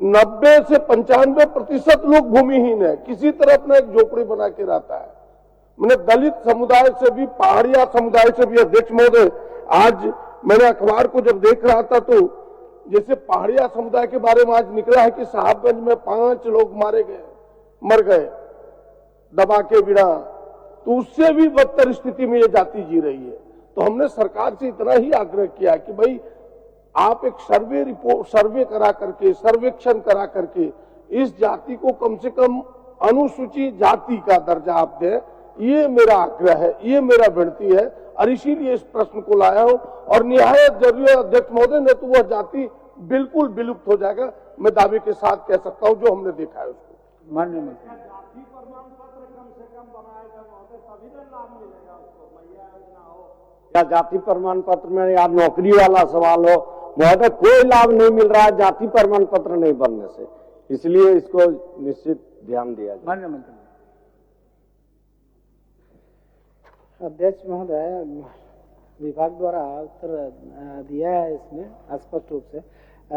90 से 95% लोग भूमिहीन है, किसी तरह अपना एक झोपड़ी बना के रहता है। मैंने दलित समुदाय से भी, पहाड़िया समुदाय से भी अध्यक्ष महोदय आज मैंने अखबार को जब देख रहा था तो जैसे पहाड़िया समुदाय के बारे में आज निकला है कि साहबगंज में 5 लोग मर गए दबा के बिना, तो उससे भी बदतर स्थिति में ये जाति जी रही है। तो हमने सरकार से इतना ही आग्रह किया कि भाई आप एक सर्वे करा करके, सर्वेक्षण करा करके इस जाति को कम से कम अनुसूचित जाति का दर्जा आप दें। ये मेरा आग्रह है, ये मेरा विनती है और इसीलिए इस प्रश्न को लाया हूं। और निहायत जरूरी है अध्यक्ष महोदय, ने तो वह जाति बिल्कुल विलुप्त हो जाएगा, मैं दावे के साथ कह सकता हूं, जो हमने देखा है उसको। माननीय मंत्री, या जाति प्रमाण पत्र में या नौकरी वाला सवाल हो महोदय, कोई लाभ नहीं मिल रहा है जाति प्रमाण पत्र नहीं बनने से, इसलिए इसको निश्चित ध्यान दिया जाए। माननीय मंत्री, अध्यक्ष महोदय, विभाग द्वारा उत्तर दिया है इसमें स्पष्ट रूप से।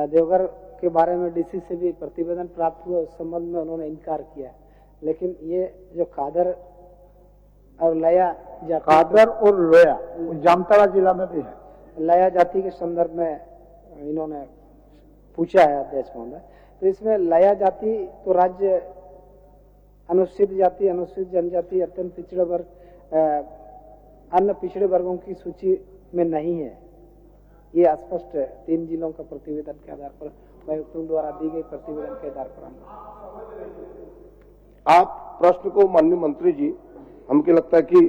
देवघर के बारे में डीसी से भी प्रतिवेदन प्राप्त हुआ, उस संबंध में उन्होंने इनकार किया है। लेकिन ये जो कादर और लया जाति, कादर और लोया जामताड़ा जिला में भी है, लया जाति के संदर्भ में इन्होंने पूछा है अध्यक्ष महोदय। तो इसमें लया जाति तो राज्य अनुसूचित जाति, अनुसूचित जनजाति, अत्यंत पिछड़े वर्ग, अन्य पिछड़े वर्गों की सूची में नहीं है। ये स्पष्ट 3 जिलों का प्रतिवेदन के आधार पर, उपायुक्तों द्वारा दी गई प्रतिवेदन के आधार पर आप प्रश्न को माननीय मंत्री जी, हमको लगता है कि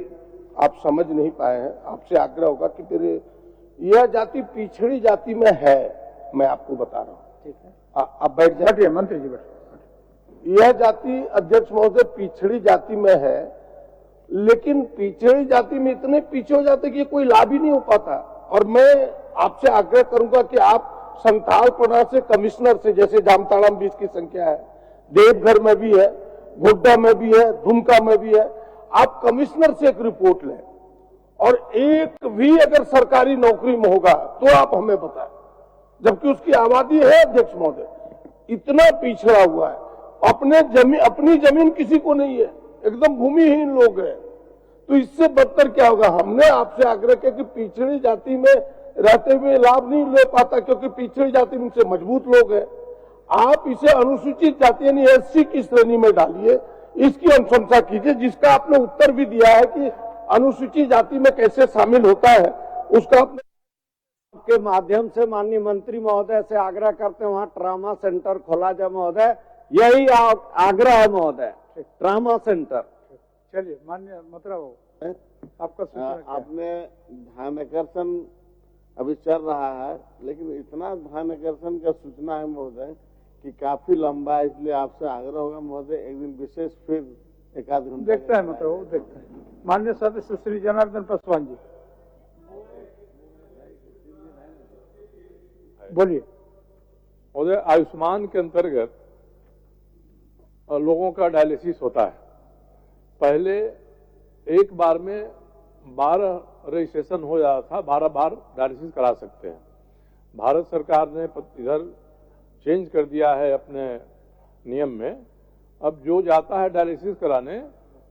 आप समझ नहीं पाए हैं। आपसे आग्रह होगा कि फिर यह जाति पिछड़ी जाति में है, मैं आपको बता रहा हूँ। ठीक है, आप बैठ जाइए मंत्री जी, बैठ। यह जाति अध्यक्ष महोदय पिछड़ी जाति में है, लेकिन पिछड़ी जाति में इतने पीछे हो जाते कि कोई लाभ ही नहीं हो पाता। और मैं आपसे आग्रह करूंगा कि आप संथालपना से कमिश्नर से, जैसे जामताड़ा में 20 की संख्या है, देवघर में भी है, गोड्डा में भी है, दुमका में भी है, आप कमिश्नर से एक रिपोर्ट लें और एक भी अगर सरकारी नौकरी में होगा तो आप हमें बताएं, जबकि उसकी आबादी है अध्यक्ष महोदय इतना पिछड़ा हुआ है, अपनी जमीन किसी को नहीं है, एकदम भूमिहीन लोग हैं। तो इससे बदतर क्या होगा? हमने आपसे आग्रह किया कि पिछड़ी जाति में रहते हुए लाभ नहीं ले पाता, क्योंकि पिछड़ी जाति में से मजबूत लोग हैं। आप इसे अनुसूचित जाति यानी एससी की श्रेणी में डालिए, इसकी अनुशंसा कीजिए, जिसका आपने उत्तर भी दिया है कि अनुसूचित जाति में कैसे शामिल होता है, उसका आपने के माध्यम से माननीय मंत्री महोदय से आग्रह करते हैं वहाँ ट्रामा सेंटर खोला जाए महोदय, यही आग्रह है महोदय, ट्रामा सेंटर। चलिए माननीय मंत्री, आपका सूचना क्या है? आपने ध्यानाकर्षण अभी चल रहा है, लेकिन इतना ध्यानाकर्षण का सूचना है महोदय कि काफी लंबा है, इसलिए आपसे आग्रह होगा महोदय एक दिन विशेष फिर एक आध घंटा देखते हैं मतलब देखते हैं। माननीय सदस्य श्री जनार्दन पासवान जी, बोलिए। महोदय, आयुष्मान के अंतर्गत लोगों का डायलिसिस होता है। पहले एक बार में 12 रजिस्ट्रेशन हो जाता था, 12 बार डायलिसिस करा सकते हैं। भारत सरकार ने इधर चेंज कर दिया है अपने नियम में। अब जो जाता है डायलिसिस कराने,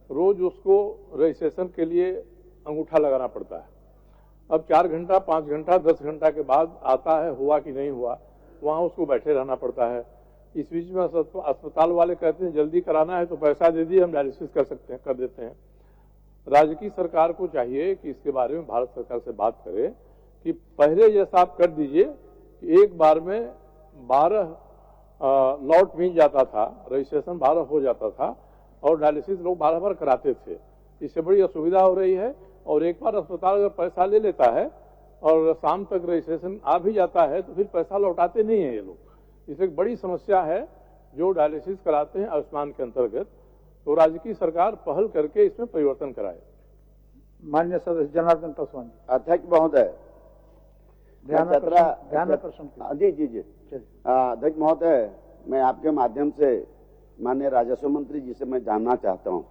रोज उसको रजिस्ट्रेशन के लिए अंगूठा लगाना पड़ता है। अब 4 घंटा, 5 घंटा, 10 घंटा के बाद आता है, हुआ कि नहीं हुआ, वहां उसको बैठे रहना पड़ता है। इस बीच में अस्पताल वाले कहते हैं जल्दी कराना है तो पैसा दे दिए, हम डायलिसिस कर सकते हैं, कर देते हैं। राज्य की सरकार को चाहिए कि इसके बारे में भारत सरकार से बात करे कि पहले जैसा आप कर दीजिए कि एक बार में 12 लॉट मिल जाता था, रजिस्ट्रेशन 12 हो जाता था और डायलिसिस लोग 12 बार कराते थे। इससे बड़ी असुविधा हो रही है और एक बार अस्पताल अगर पैसा ले लेता है और शाम तक रजिस्ट्रेशन आ भी जाता है तो फिर पैसा लौटाते नहीं है ये लोग। इससे एक बड़ी समस्या है जो डायलिसिस कराते हैं आयुष्मान के अंतर्गत, तो राज्य की सरकार पहल करके इसमें परिवर्तन कराए। माननीय सदस्य जनार्दन पासवान जी। अध्यक्ष महोदय, जी अध्यक्ष महोदय, मैं आपके माध्यम से माननीय राजस्व मंत्री जी से मैं जानना चाहता हूं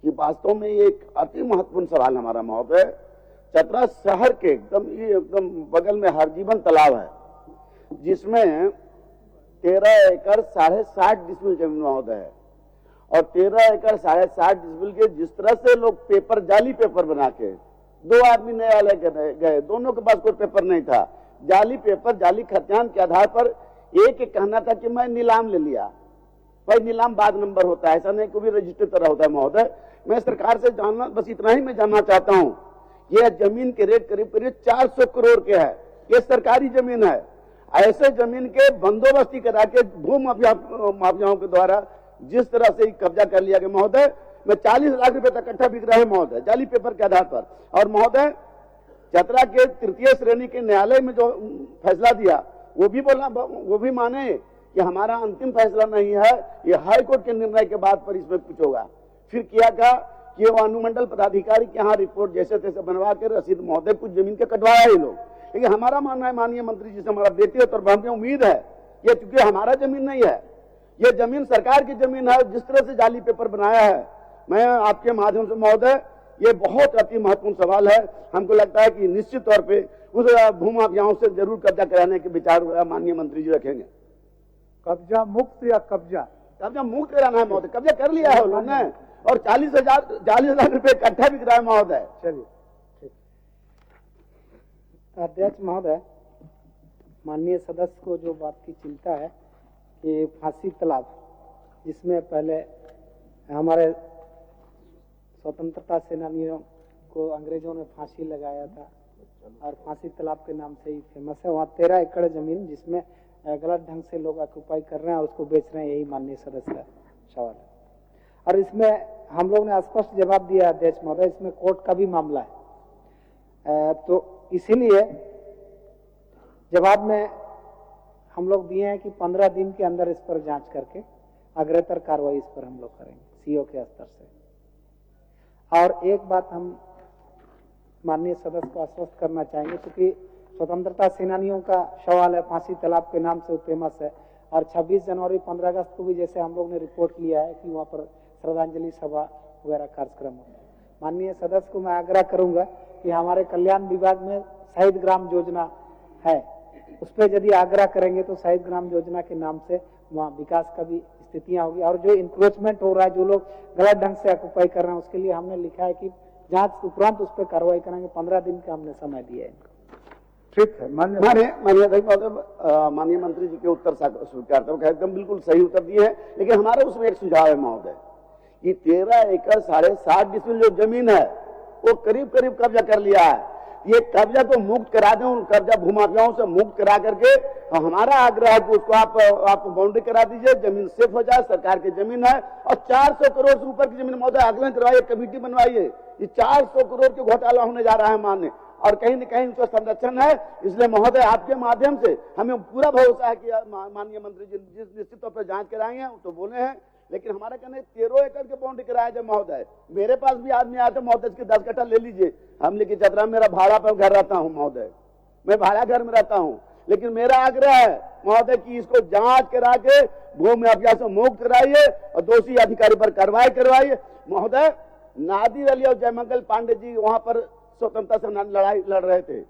कि वास्तव में ये एक अति महत्वपूर्ण सवाल हमारा महोदय, चतरा शहर के एकदम बगल में हरजीवन तालाब है जिसमें 13 एकड़ 60.5 डिसमिल जमीन महोदय है और 13 एकड़ 60.5 डिसमिल के जिस तरह से लोग पेपर, जाली पेपर बना के 2 आदमी न्यायालय गए, दोनों के पास कोई पेपर नहीं था। जाली पेपर, जाली खतियान के आधार पर एक कहना था कि मैं नीलाम ले लिया। भाई नीलाम बाद नंबर होता है, ऐसा नहीं कोई भी रजिस्टर तरह होता है महोदय। मैं सरकार से जानना, बस इतना ही मैं जानना चाहता हूं, यह जमीन के रेट करीब करीब 400 करोड़ के है। यह सरकारी जमीन है। ऐसे जमीन के बंदोबस्ती करा के भू माफियाओं के द्वारा जिस तरह से कब्जा कर लिया गया महोदय, में 40 लाख रुपए तक इकट्ठा बिक रहा है महोदय, जाली पेपर के आधार पर। और महोदय चतरा के तृतीय श्रेणी के न्यायालय में जो फैसला दिया, वो भी माने कि हमारा अंतिम फैसला नहीं है, ये हाई कोर्ट के निर्णय के बाद पर इसमें कुछ होगा। फिर किया क्या कि वो अनुमंडल पदाधिकारी के यहाँ रिपोर्ट जैसे तैसे बनवा के रसीद महोदय कुछ जमीन के कटवाया ही लोग। लेकिन हमारा मानना है माननीय मंत्री जी से हमारा व्यक्तिगत और हमें उम्मीद है, ये चूंकि हमारा जमीन नहीं है, ये जमीन सरकार की जमीन है। जिस तरह से जाली पेपर बनाया है, मैं आपके माध्यम से महोदय, ये बहुत अति महत्वपूर्ण सवाल है। हमको लगता है कि निश्चित तौर पे उस भूमाफियाओं से जरूर कब्जा कराने के विचार माननीय मंत्री जी रखेंगे। कब्जा मुक्त या कब्जा मुक्त कराना है महोदय, कब्जा कर लिया है उन्होंने और 40 लाख रुपए इकट्ठा बिक रहा है महोदय। चलिए अध्यक्ष महोदय, माननीय सदस्य को जो बात की चिंता है कि फांसी तालाब, जिसमें पहले हमारे स्वतंत्रता सेनानियों को अंग्रेजों ने फांसी लगाया था और फांसी तालाब के नाम से ही फेमस है। वहाँ 13 एकड़ जमीन जिसमें गलत ढंग से लोग ऑक्युपाई कर रहे हैं और उसको बेच रहे हैं, यही माननीय सदस्य का सवाल है। और इसमें हम लोग ने स्पष्ट जवाब दिया अध्यक्ष महोदय, इसमें कोर्ट का भी मामला है। तो इसीलिए जवाब में हम लोग दिए हैं कि 15 दिन के अंदर इस पर जांच करके अग्रतर कार्रवाई इस पर हम लोग करेंगे सीओ के स्तर से। और एक बात हम माननीय सदस्य को आश्वस्त करना चाहेंगे, क्योंकि स्वतंत्रता सेनानियों का सवाल है, फांसी तालाब के नाम से वो फेमस है। और 26 जनवरी 15 अगस्त को भी जैसे हम लोग ने रिपोर्ट लिया है कि वहाँ पर श्रद्धांजलि सभा वगैरह कार्यक्रम होता है। माननीय सदस्य को मैं आग्रह करूंगा कि हमारे कल्याण विभाग में शहीद ग्राम योजना है, उस पर यदि आग्रह करेंगे तो शहीद ग्राम योजना के नाम से वहाँ विकास का भी स्थितियां होगी। और जो इंक्रोचमेंट हो रहा है, जो लोग गलत ढंग से ऑक्युपाई कर रहे हैं, उसके लिए हमने लिखा है कि जांच उपरांत उस पर कार्रवाई करेंगे। 15 दिन का हमने समय दिया है। ठीक है, माननीय मंत्री जी के उत्तर स्वीकार करता हूं, एकदम बिल्कुल सही उत्तर दिए हैं। लेकिन हमारा उसमें एक सुझाव है महोदय कि 13 एकड़ 60.5 डिसमिल जो जमीन है वो करीब करीब कब्जा कर लिया है। ये कब्जा को मुक्त करा दें, उन कब्जा भूमाफियाओं से मुक्त करा करके हमारा आग्रह है कि उसको आप बाउंड्री करा दीजिए, जमीन सेफ हो जाए, सरकार की जमीन है। और 400 करोड़ से ऊपर की जमीन महोदय आकलन करवाइए, कमेटी बनवाइए। ये 400 करोड़ के घोटाला होने जा रहा है मान्य, और कहीं न कहीं उसका संरक्षण है। इसलिए महोदय आपके माध्यम से हमें पूरा भरोसा है कि माननीय मंत्री जी जिस निश्चित तौर पर जांच कराएंगे तो बोले हैं। लेकिन हमारा कहना है 13 एकड़ के बाउंड्री कराया जाए महोदय। मेरे पास भी आदमी आते महोदय की 10 कट्ठा ले लीजिए, हम लेकिन चतरा मेरा भाड़ा पर घर रहता हूँ महोदय, मैं भाड़ा घर में रहता हूँ। लेकिन मेरा आग्रह है महोदय कि इसको जांच करा के भू माफिया से मुक्त कराइए और दोषी अधिकारी पर कार्रवाई करवाइए महोदय। नादिर अली और जयमंगल पांडे जी वहां पर स्वतंत्रता से लड़ाई लड़ रहे थे।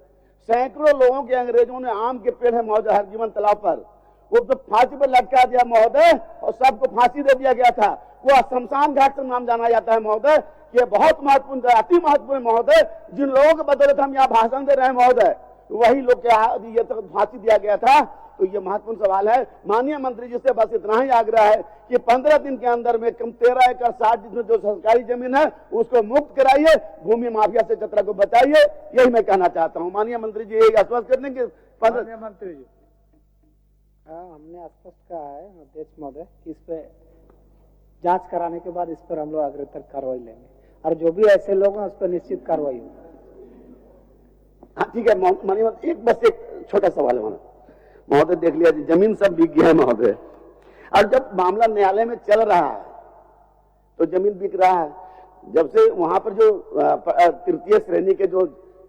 सैकड़ों लोगों के अंग्रेजों ने आम के पेड़ है महोदय हरजीवन तालाब पर, वो तो फांसी पर लटका दिया महोदय और सबको फांसी दे दिया गया था। वो शमशान घाट से नाम जाना जाता है महोदय। ये बहुत महत्वपूर्ण, अति महत्वपूर्ण महोदय। जिन लोगों के बदौलत हम यहाँ भाषण दे रहे हैं महोदय, वही लोग के ये तो फांसी दिया गया था। तो ये महत्वपूर्ण सवाल है माननीय मंत्री जी से, बस इतना ही आग्रह है कि 15 दिन के अंदर में कम 13 एकड़ 60 जिसमें जो सरकारी जमीन है उसको मुक्त कराइए, भूमि माफिया से चतरा को बचाइए। यही मैं कहना चाहता हूँ माननीय मंत्री जी, यही आश्वस्त करने के 15 मंत्री जी। हाँ, हमने स्पष्ट कहा है अध्यक्ष महोदय कि इस पे जांच कराने के बाद इस पर हम लोग अग्रतर कार्रवाई लेंगे और जो भी ऐसे लोग हैं उस पर निश्चित कार्रवाई होगी। हाँ ठीक है माननीय, एक छोटा सवाल है महोदय। देख लिया जमीन सब बिक गया है महोदय, और जब मामला न्यायालय में चल रहा है तो जमीन बिक रहा है। जब से वहां पर जो तृतीय श्रेणी के जो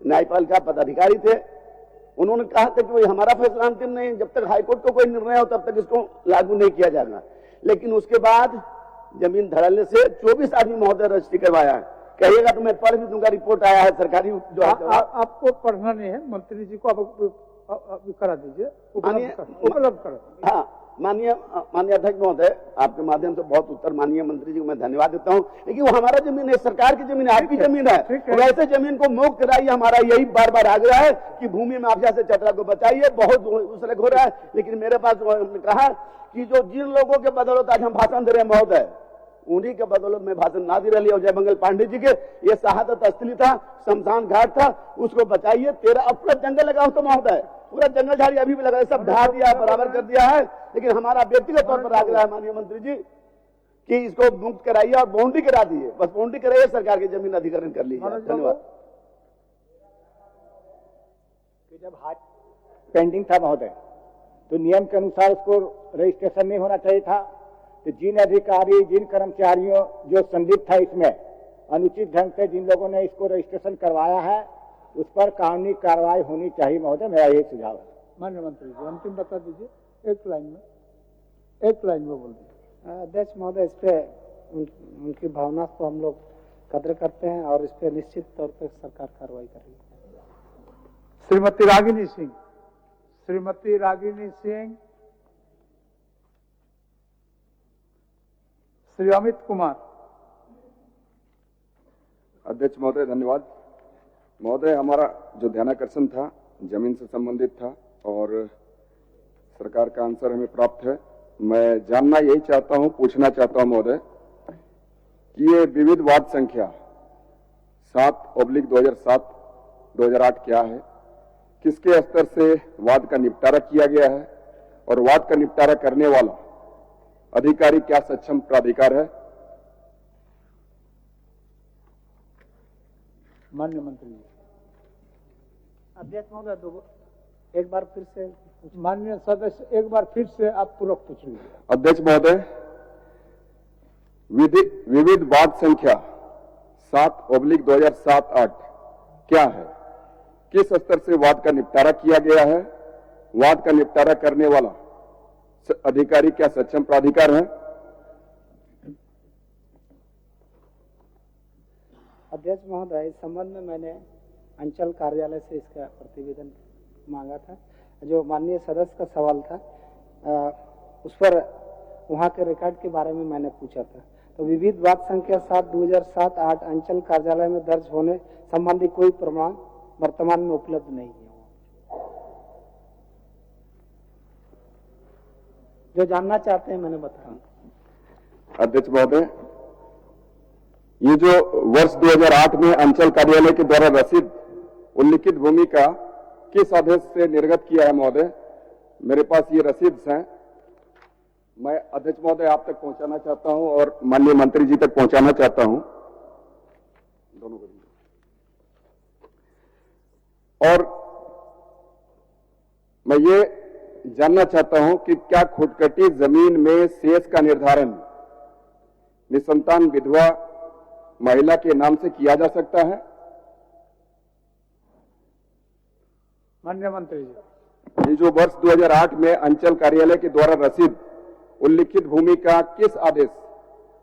न्यायपालिका पदाधिकारी थे, उन्होंने कहा था कि हमारा फैसला अंतिम नहीं, जब तक हाईकोर्ट का कोई निर्णय हो तब तक इसको लागू नहीं किया जाएगा। लेकिन उसके बाद जमीन धड़ल्ले से 24 आदमी महोदय रजिस्ट्री करवाया। कहिएगा तो मैं पढ़ भी दूंगा, रिपोर्ट आया है सरकारी जो आपको पढ़ना नहीं है, मंत्री जी को आप करा दीजिए, उपलब्ध करा। हाँ माननीय अध्यक्ष महोदय, आपके माध्यम से बहुत उत्तर माननीय मंत्री जी को मैं धन्यवाद देता हूं, लेकिन वो हमारा जमीन है, सरकार की जमीन है, आपकी जमीन है, वैसे जमीन को मुक्त कराइए। हमारा यही बार बार आग्रह है कि भूमि माफिया से चतरा को बचाइए। बहुत उसलग हो रहा है, लेकिन मेरे पास कहा कि जो जिन लोगों के बदौलत आज हम भाषण दे रहे हैं महोदय, उन्हीं के बदौलत में भाषण ना दे रही। और जय मंगल पांडे जी के ये शहादत स्थली था, शमशान घाट था, उसको बचाइए। अब पूरा जंगल लगा हो तो महोदय, पूरा जंगल झाड़ी अभी भी लगा है, सब ढा दिया, बराबर कर दिया है। लेकिन हमारा व्यक्तिगत तौर पर आग्रह है माननीय मंत्री जी कि इसको मुक्त कराइए और बाउंड्री करा दिए, बस बाउंड्री कराइए, सरकार की जमीन अधिग्रहण कर लीजिए। धन्यवाद। जब हाथ पेंडिंग था महोदय, तो नियम के अनुसार उसको रजिस्ट्रेशन नहीं होना चाहिए था। तो जिन अधिकारी, जिन कर्मचारियों जो संदिग्ध था इसमें, अनुचित ढंग से जिन लोगों ने इसको रजिस्ट्रेशन करवाया है, उस पर कानूनी कार्रवाई होनी चाहिए महोदय, मेरा यही सुझाव है। माननीय मंत्री जी अंतिम बता दीजिए, एक लाइन में बोल दीजिए। अध्यक्ष महोदय, इस पे उनकी भावना को हम लोग कदर करते हैं और इस पे निश्चित तौर पर सरकार कार्रवाई करेगी। श्रीमती रागिनी सिंह, श्री अमित कुमार। अध्यक्ष महोदय धन्यवाद। महोदय, हमारा जो ध्यानाकर्षण था जमीन से संबंधित था और सरकार का आंसर हमें प्राप्त है। मैं जानना यही चाहता हूं, पूछना चाहता हूं महोदय कि ये विविध वाद संख्या 7/2007-2008 क्या है, किसके स्तर से वाद का निपटारा किया गया है और वाद का निपटारा करने वाला अधिकारी क्या सक्षम प्राधिकार है? माननीय मंत्री जी। अध्यक्ष महोदय, एक बार फिर से माननीय सदस्य, एक बार फिर से आप पूरक पूछ लीजिए। अध्यक्ष महोदय, विविध वाद संख्या 7/2007-8 क्या है, किस स्तर से वाद का निपटारा किया गया है, वाद का निपटारा करने वाला अधिकारी क्या सक्षम प्राधिकार है? अध्यक्ष महोदय, इस संबंध में मैंने अंचल कार्यालय से इसका प्रतिवेदन मांगा था। जो माननीय सदस्य का सवाल था उस पर वहां के रिकॉर्ड के बारे में मैंने पूछा था। तो विविध वाद संख्या 7/2007-8 अंचल कार्यालय में दर्ज होने संबंधी कोई प्रमाण वर्तमान में उपलब्ध नहीं है। जो जानना चाहते हैं मैंने बताया। अध्यक्ष महोदय, ये जो वर्ष 2008 में अंचल कार्यालय के द्वारा रसीद उल्लिखित भूमि का किस आदेश से निर्गत किया है महोदय, मेरे पास ये रसीद हैं, मैं अध्यक्ष महोदय आप तक पहुंचाना चाहता हूं और माननीय मंत्री जी तक पहुंचाना चाहता हूं दोनों को। और मैं ये जानना चाहता हूं कि क्या खुदकटी जमीन में शेष का निर्धारण निसंतान विधवा महिला के नाम से किया जा सकता है? माननीय मंत्री जी। ये जो वर्ष 2008 में अंचल कार्यालय के द्वारा रसीद उल्लिखित भूमि का किस आदेश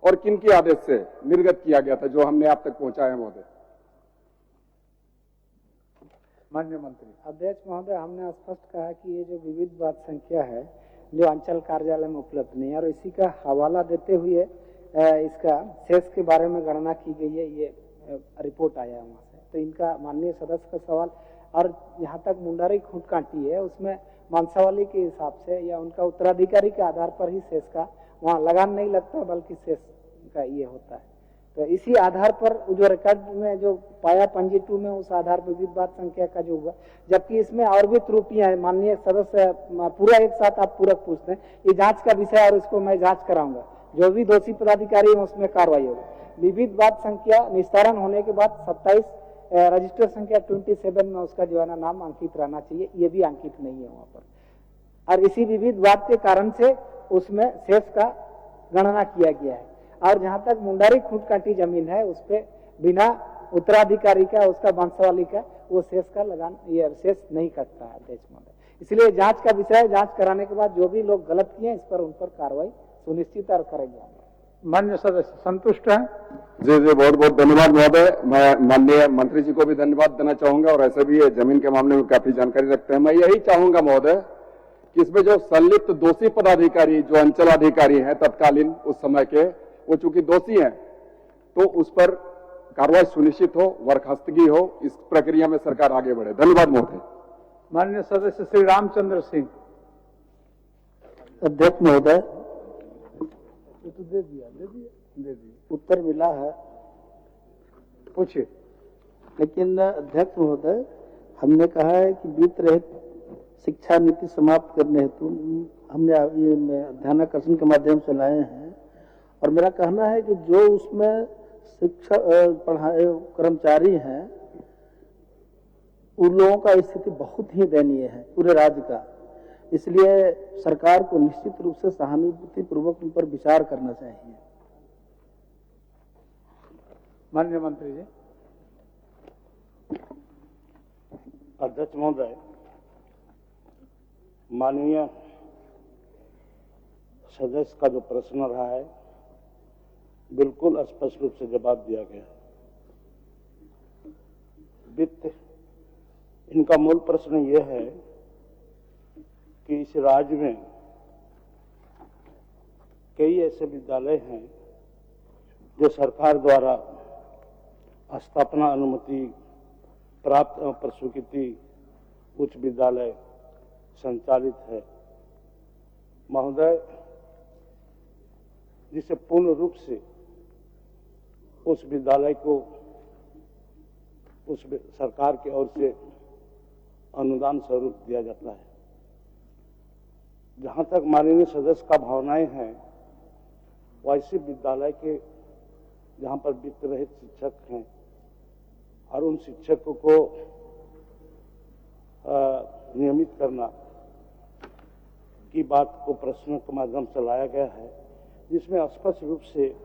और किन के आदेश से निर्गत किया गया था, जो हमने आप तक पहुंचाया महोदय? माननीय मंत्री। अध्यक्ष महोदय, हमने स्पष्ट कहा कि ये जो विविध वाद संख्या है जो अंचल कार्यालय में उपलब्ध नहीं है और इसी का हवाला देते हुए इसका शेष के बारे में गणना की गई है, ये रिपोर्ट आया है वहां से। तो इनका माननीय सदस्य का सवाल, और यहाँ तक मुंडारी खूंट काटी है उसमें मांसावली के हिसाब से या उनका उत्तराधिकारी के आधार पर ही शेष का वहाँ लगान नहीं लगता, बल्कि शेष का ये होता है। तो इसी आधार पर जो रिकॉर्ड में जो पाया पंजी 2 में, उस आधार पर विविध वाद संख्या का जो हुआ, जबकि इसमें और भी त्रुटियां हैं। माननीय सदस्य पूरा एक साथ आप पूरक पूछते हैं, ये जांच का विषय और इसको मैं जांच कराऊंगा, जो भी दोषी पदाधिकारी है उसमें कार्रवाई होगी। विविध वाद संख्या निस्तारण होने के बाद 27 रजिस्टर संख्या 27 में उसका जो है ना नाम अंकित रहना चाहिए, ये भी अंकित नहीं है वहां पर। और इसी विविध वाद के कारण से उसमें शेष का गणना किया गया है। और जहां तक मुंडारी खूंट काटी जमीन है उस पे बिना उत्तराधिकारी का, उसका वंशावली का, वो शेष का लगान, ये शेष नहीं कटता है अध्यक्ष महोदय। इसलिए जांच का विषय है, जांच कराने के बाद जो भी लोग गलत किए इस पर उन पर कार्रवाई सुनिश्चित और करेंगे। माननीय सदस्य संतुष्ट हैं? जी जी, बहुत बहुत धन्यवाद महोदय। मैं माननीय मंत्री जी को भी धन्यवाद देना चाहूंगा और ऐसे भी ये जमीन के मामले में काफी जानकारी रखते हैं। मैं यही चाहूंगा महोदय कि इसमें जो संलिप्त दोषी पदाधिकारी जो अंचल अधिकारी हैं तत्कालीन उस समय के, वो चूंकि दोषी हैं तो उस पर कार्रवाई सुनिश्चित हो, बर्खास्तगी हो, इस प्रक्रिया में सरकार आगे बढ़े। धन्यवाद महोदय। माननीय सदस्य श्री रामचंद्र सिंह। अध्यक्ष महोदय, तो दे दिया उत्तर मिला है, पूछिए। लेकिन अध्यक्ष महोदय, हमने कहा है कि वित्त रहित शिक्षा नीति समाप्त करने हेतु हमने ये ध्यानाकर्षण के माध्यम से लाए हैं, और मेरा कहना है कि जो उसमें शिक्षा पढ़ाए कर्मचारी हैं उन लोगों का स्थिति बहुत ही दयनीय है पूरे राज्य का, इसलिए सरकार को निश्चित रूप से सहानुभूति पूर्वक उन पर विचार करना चाहिए। माननीय मंत्री जी। अध्यक्ष महोदय, माननीय सदस्य का जो प्रश्न रहा है बिल्कुल स्पष्ट रूप से जवाब दिया गया। वित्त, इनका मूल प्रश्न यह है कि इस राज्य में कई ऐसे विद्यालय हैं जो सरकार द्वारा स्थापना अनुमति प्राप्त प्रस्वीकृति उच्च विद्यालय संचालित है महोदय, जिसे पूर्ण रूप से उस विद्यालय को उस सरकार की ओर से अनुदान स्वरूप दिया जाता है। जहां तक माननीय सदस्य का भावनाएं हैं, वैसे विद्यालय के जहां पर वित्त रहित शिक्षक हैं और उन शिक्षकों को नियमित करना की बात को प्रश्न के माध्यम से लाया गया है, जिसमें स्पष्ट रूप से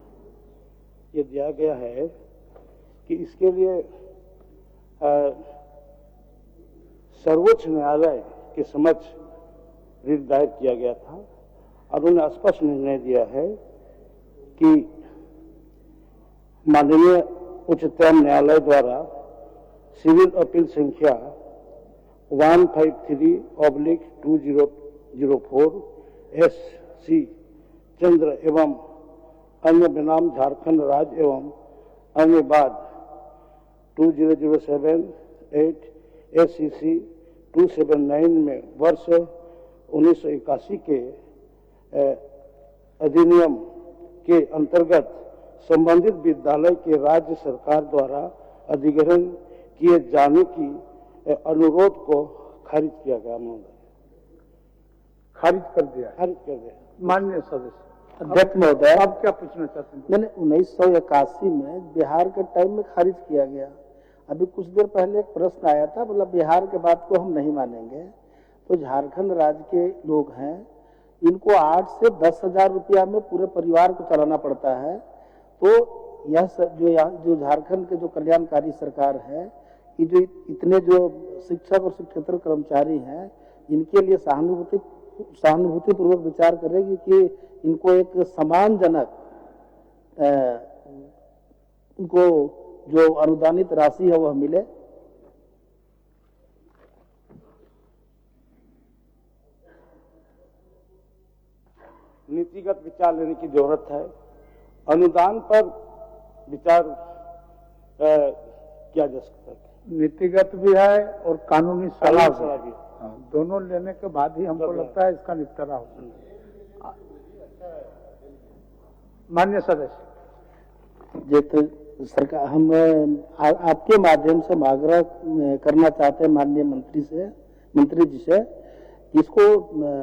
ये दिया गया है कि इसके लिए सर्वोच्च न्यायालय के समक्ष रिट दायर किया गया था और उन्होंने स्पष्ट निर्णय दिया है कि माननीय उच्चतम न्यायालय द्वारा सिविल अपील संख्या 153/2004 SC चंद्र एवं अन्य बनाम झारखंड राज्य एवं अन्य बाद 2007/8 SCC 279 में वर्ष 1981 के अधिनियम के अंतर्गत संबंधित विद्यालय के राज्य सरकार द्वारा अधिग्रहण किए जाने की अनुरोध को खारिज किया गया महोदय। खारिज कर दिया। माननीय सदस्य। अध्यक्ष महोदय, आप क्या पूछना चाहते हैं? मैंने 1981 में बिहार के टाइम में खारिज किया गया। अभी कुछ देर पहले एक प्रश्न आया था, बोला बिहार के बात को हम नहीं मानेंगे। तो झारखंड राज्य के लोग हैं, इनको 8 से 10,000 रुपया में पूरे परिवार को चलाना पड़ता है। तो यह जो झारखंड के जो कल्याणकारी सरकार है, कि जो इतने जो शिक्षक और शिक्षकेतर कर्मचारी हैं, इनके लिए सहानुभूति पूर्वक विचार करेगी कि इनको एक सम्मानजनक उनको जो अनुदानित राशि है वह मिले। नीतिगत विचार लेने की जरूरत है। अनुदान पर विचार किया जा सकता है। नीतिगत भी है और कानूनी सलाह भी। दोनों लेने के बाद ही हमको लगता है इसका निपटारा हो। माननीय सदस्य, ये तो सरकार, हम आपके माध्यम से आग्रह करना चाहते हैं माननीय मंत्री जी से, इसको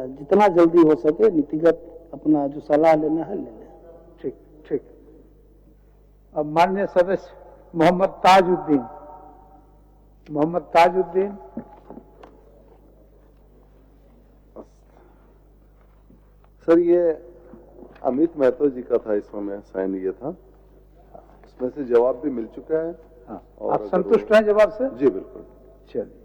जितना जल्दी हो सके नीतिगत अपना जो सलाह लेना है ले लें। ठीक। अब माननीय सदस्य मोहम्मद ताजुद्दीन। सर, ये अमित महतो जी का था, इसमें मैं साइन किया था, इसमें से जवाब भी मिल चुका है। हाँ, आप संतुष्ट हैं जवाब से? जी बिल्कुल। चलिए।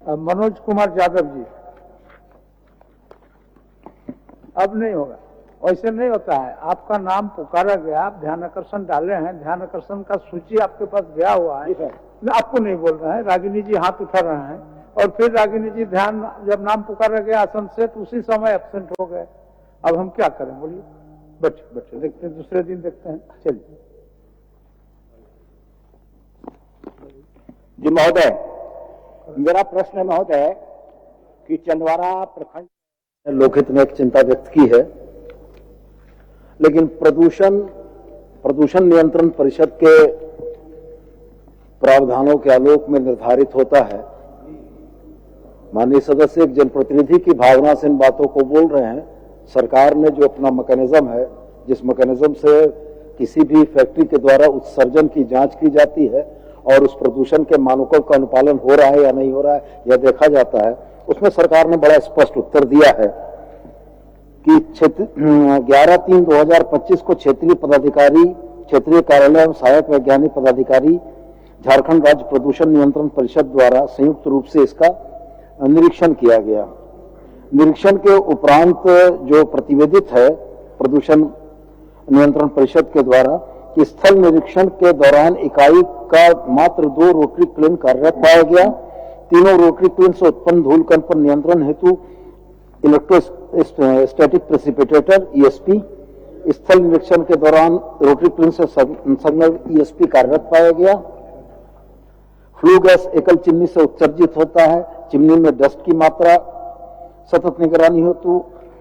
मनोज कुमार यादव जी। अब नहीं होगा, वैसे नहीं होता है। आपका नाम पुकारा गया, आप ध्यान आकर्षण डाले हैं, ध्यान आकर्षण का सूची आपके पास गया हुआ है, आपको नहीं बोल रहा है, रागिनी जी हाथ उठा रहे हैं और फिर रागिनी जी ध्यान जब नाम पुकारा गया आसन से तो उसी समय एब्सेंट हो गए। अब हम क्या करें बोलिए? बच्चे देखते हैं, दूसरे दिन देखते हैं। चलिए जी महोदय, मेरा प्रश्न है महोदय कि चंदवारा प्रखंड लोकहित ने एक चिंता व्यक्त की है, लेकिन प्रदूषण नियंत्रण परिषद के प्रावधानों के आलोक में निर्धारित होता है। माननीय सदस्य एक जनप्रतिनिधि की भावना से इन बातों को बोल रहे हैं। सरकार ने जो अपना मैकेनिज्म है, जिस मैकेनिज्म से किसी भी फैक्ट्री के द्वारा उत्सर्जन की जांच की जाती है और उस प्रदूषण के मानकों का अनुपालन हो रहा है या नहीं हो रहा है यह देखा जाता है, उसमें सरकार ने बड़ा स्पष्ट उत्तर दिया है कि 11/3/2025 को क्षेत्रीय पदाधिकारी, क्षेत्रीय कार्यालय एवं सहायक वैज्ञानिक पदाधिकारी झारखंड राज्य प्रदूषण नियंत्रण परिषद द्वारा संयुक्त रूप से इसका निरीक्षण किया गया। निरीक्षण के उपरांत जो प्रतिवेदित है प्रदूषण नियंत्रण परिषद के द्वारा कि स्थल निरीक्षण के दौरान इकाई का मात्र 2 रोटरी क्लीन कार्यरत पाया गया। तीनों रोटरी क्लीन से उत्पन्न धूल कण पर नियंत्रण हेतु इलेक्ट्रोस्टैटिक प्रेसिपिटेटर ESP, स्थल निरीक्षण के दौरान रोटरी क्लीन से संलग्न ESP कार्यरत पाया गया। फ्लू गैस एकल चिमनी से उत्सर्जित होता है। चिमनी में डस्ट की मात्रा सतत निगरानी हेतु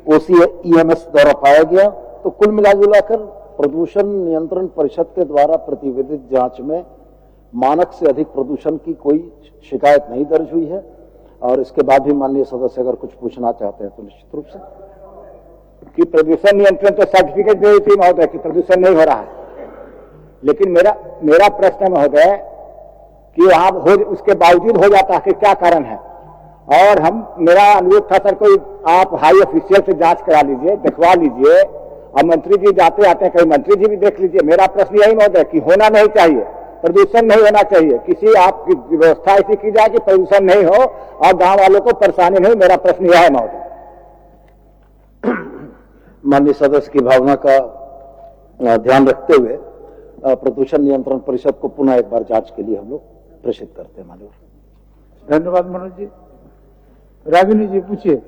OCEMS द्वारा पाया गया। तो कुल मिलाजुलाकर प्रदूषण नियंत्रण परिषद के द्वारा प्रतिवेदित जांच में मानक से अधिक प्रदूषण की कोई शिकायत नहीं दर्ज हुई है। और इसके बाद भी माननीय सदस्य अगर कुछ पूछना चाहते हैं तो निश्चित रूप से कि प्रदूषण नियंत्रण तो सर्टिफिकेट दे थी महोदय कि प्रदूषण नहीं हो रहा है, लेकिन मेरा प्रश्न महोदय कि वहां उसके बावजूद हो जाता है कि क्या कारण है। और मेरा अनुरोध था सर, कोई आप हाई ऑफिशियल से जांच करा लीजिए, दिखवा लीजिए, और मंत्री जी जाते आते हैं, कहीं मंत्री जी भी देख लीजिए। मेरा प्रश्न यही महोदय कि होना नहीं चाहिए, प्रदूषण नहीं होना चाहिए, किसी आपकी व्यवस्था ऐसी की जाए कि प्रदूषण नहीं हो और गांव वालों को परेशानी नहीं। मेरा प्रश्न यह है महोदय। माननीय सदस्य की भावना का ध्यान रखते हुए प्रदूषण नियंत्रण परिषद को पुनः एक बार जांच के लिए हम लोग प्रेषित करते हैं माननीय। धन्यवाद मनोज जी। रागिनी जी पूछिए।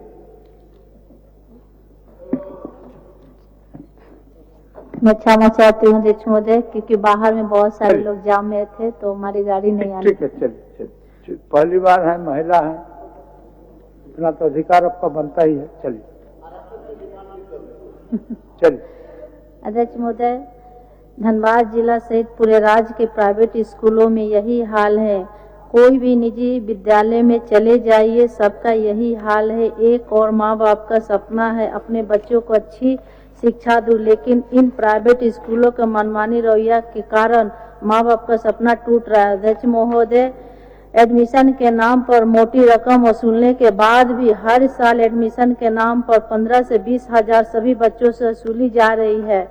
मैं क्षमा चाहती हूँ अध्यक्ष महोदय, क्योंकि बाहर में बहुत सारे लोग जाम में थे तो हमारी गाड़ी नहीं आई। ठीक है, चलिए। पहली बार है, महिला है, इतना तो अधिकार आपका बनता ही है। चलिए। अध्यक्ष महोदय, धनबाद जिला सहित पूरे राज्य के प्राइवेट स्कूलों में यही हाल है। कोई भी निजी विद्यालय में चले जाइए, सबका यही हाल है। एक और माँ बाप का सपना है अपने बच्चों को अच्छी शिक्षा दूं, लेकिन इन प्राइवेट स्कूलों के मनमानी रवैया के कारण माँ बाप का सपना टूट रहा है। अध्यक्ष महोदय, एडमिशन के नाम पर मोटी रकम वसूलने के बाद भी हर साल एडमिशन के नाम पर 15 से 20 हजार सभी बच्चों से वसूली जा रही है,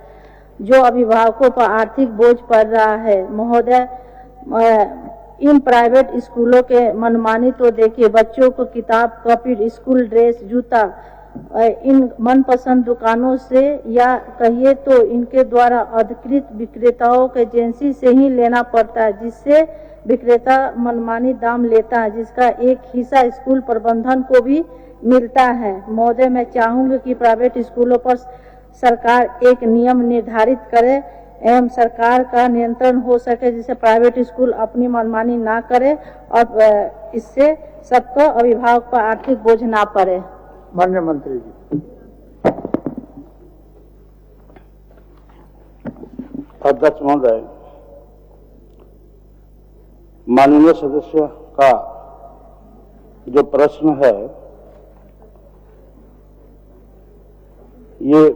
जो अभिभावकों पर आर्थिक बोझ पड़ रहा है। महोदय, इन प्राइवेट स्कूलों के मनमानी तो देखिए, बच्चों को किताब, कॉपी, स्कूल ड्रेस, जूता इन मनपसंद दुकानों से या कहिए तो इनके द्वारा अधिकृत विक्रेताओं के एजेंसी से ही लेना पड़ता है, जिससे विक्रेता मनमानी दाम लेता है, जिसका एक हिस्सा स्कूल प्रबंधन को भी मिलता है। महोदय, मैं चाहूंगी कि प्राइवेट स्कूलों पर सरकार एक नियम निर्धारित करे एवं सरकार का नियंत्रण हो सके, जिससे प्राइवेट स्कूल अपनी मनमानी ना करे और इससे सबको अभिभावक पर आर्थिक बोझ ना पड़े। माननीय मंत्री जी। अध्यक्ष महोदय, माननीय सदस्य का जो प्रश्न है ये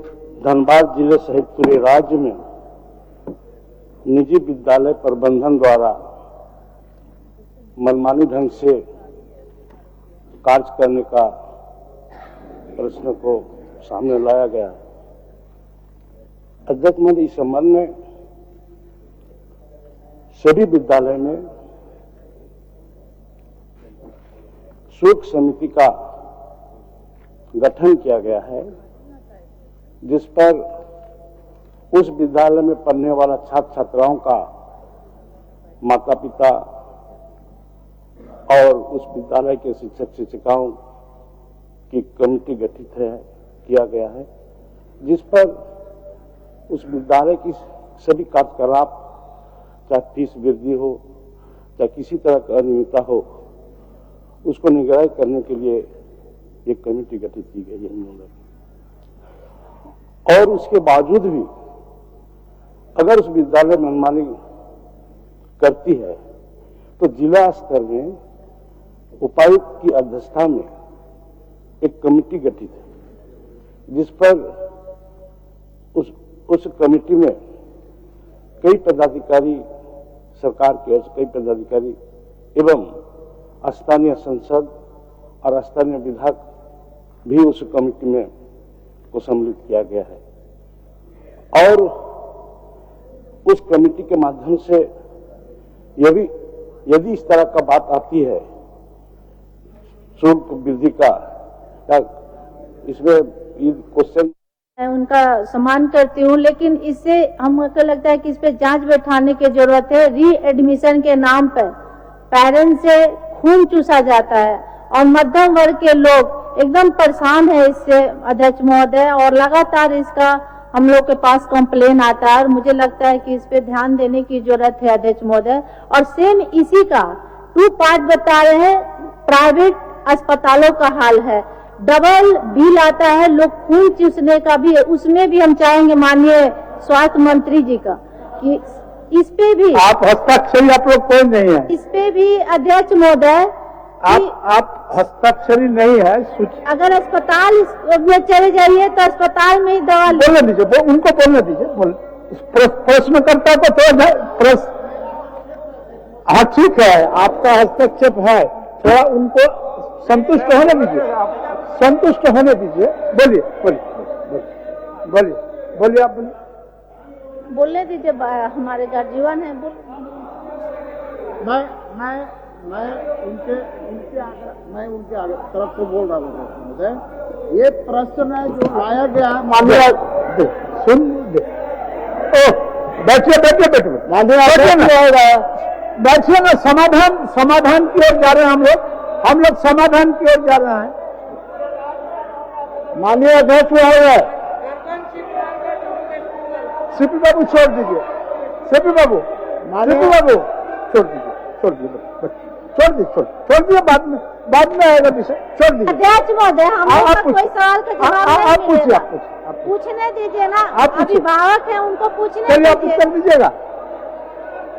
धनबाद जिले सहित पूरे राज्य में निजी विद्यालय प्रबंधन द्वारा मनमानी ढंग से कार्य करने का प्रश्न को सामने लाया गया। अध्यक्ष महोदय, इस संबंध में सभी विद्यालय में शुल्क समिति का गठन किया गया है, जिस पर उस विद्यालय में पढ़ने वाला छात्र छात्राओं का माता पिता और उस विद्यालय के शिक्षक शिक्षिकाओं की कमेटी गठित किया गया है, जिस पर उस विद्यालय की सभी कार्यकलाप, चाहे फीस वृद्धि हो, चाहे किसी तरह की अनियमितता हो, उसको निगरानी करने के लिए एक कमेटी गठित की गई है। और उसके बावजूद भी अगर उस विद्यालय मनमानी करती है तो जिला स्तर में उपायुक्त की अध्यक्षता में एक कमेटी गठित है, जिस पर उस कमेटी में कई पदाधिकारी, सरकार के और कई पदाधिकारी एवं स्थानीय संसद और स्थानीय विधायक भी उस कमेटी में को सम्मिलित किया गया है। और उस कमेटी के माध्यम से यदि इस तरह का बात आती है शुल्क वृद्धि का, इसमें क्वेश्चन मैं उनका सम्मान करती हूँ, लेकिन इससे हमको लगता है कि इस पे जांच बैठाने की जरूरत है। री एडमिशन के नाम पर पेरेंट्स से खून चूसा जाता है और मध्यम वर्ग के लोग एकदम परेशान है इससे अध्यक्ष महोदय, और लगातार इसका हम लोग के पास कंप्लेन आता है और मुझे लगता है कि इस पे ध्यान देने की जरूरत है अध्यक्ष महोदय। और सेम इसी का 2 पार्ट बता रहे हैं, प्राइवेट अस्पतालों का हाल है, डबल बिल आता है, लोग खून चूसने का भी है, उसमें भी हम चाहेंगे माननीय स्वास्थ्य मंत्री जी का कि इस पे भी आप हस्ताक्षरी आप लोग कोई नहीं है, इस पे भी अध्यक्ष महोदय आप हस्ताक्षरी नहीं है। अगर अस्पताल में चले जाइए तो अस्पताल में ही दवा बोलने दीजिए, उनको बोलने दीजिए, प्रश्नकर्ता को थोड़ा हाँ ठीक है, आपका हस्तक्षेप है, थोड़ा उनको संतुष्ट होने दीजिए, संतुष्ट होने दीजिए। बोलिए बोलिए बोलिए आप बोलने दीजिए, हमारे गार्जियन है। मैं उनके तरफ से बोल रहा हूँ। ये प्रश्न जो लाया गया, माननीय सुन बैठिए ना, समाधान की ओर जा रहे हैं हम लोग समाधान की ओर जा रहे हैं। माननीय अध्यक्ष महोदय, सीपी बाबू छोड़ दीजिए, सीपी बाबू छोड़ दीजिए, बाद में आएगा विषय, छोड़ दीजिए। अध्यक्ष महोदय, हम कोई सवाल का जवाब आप पूछिए, पूछने दीजिए ना, अभिभावक है उनको पूछने दीजिए। आप उत्तर दीजिएगा,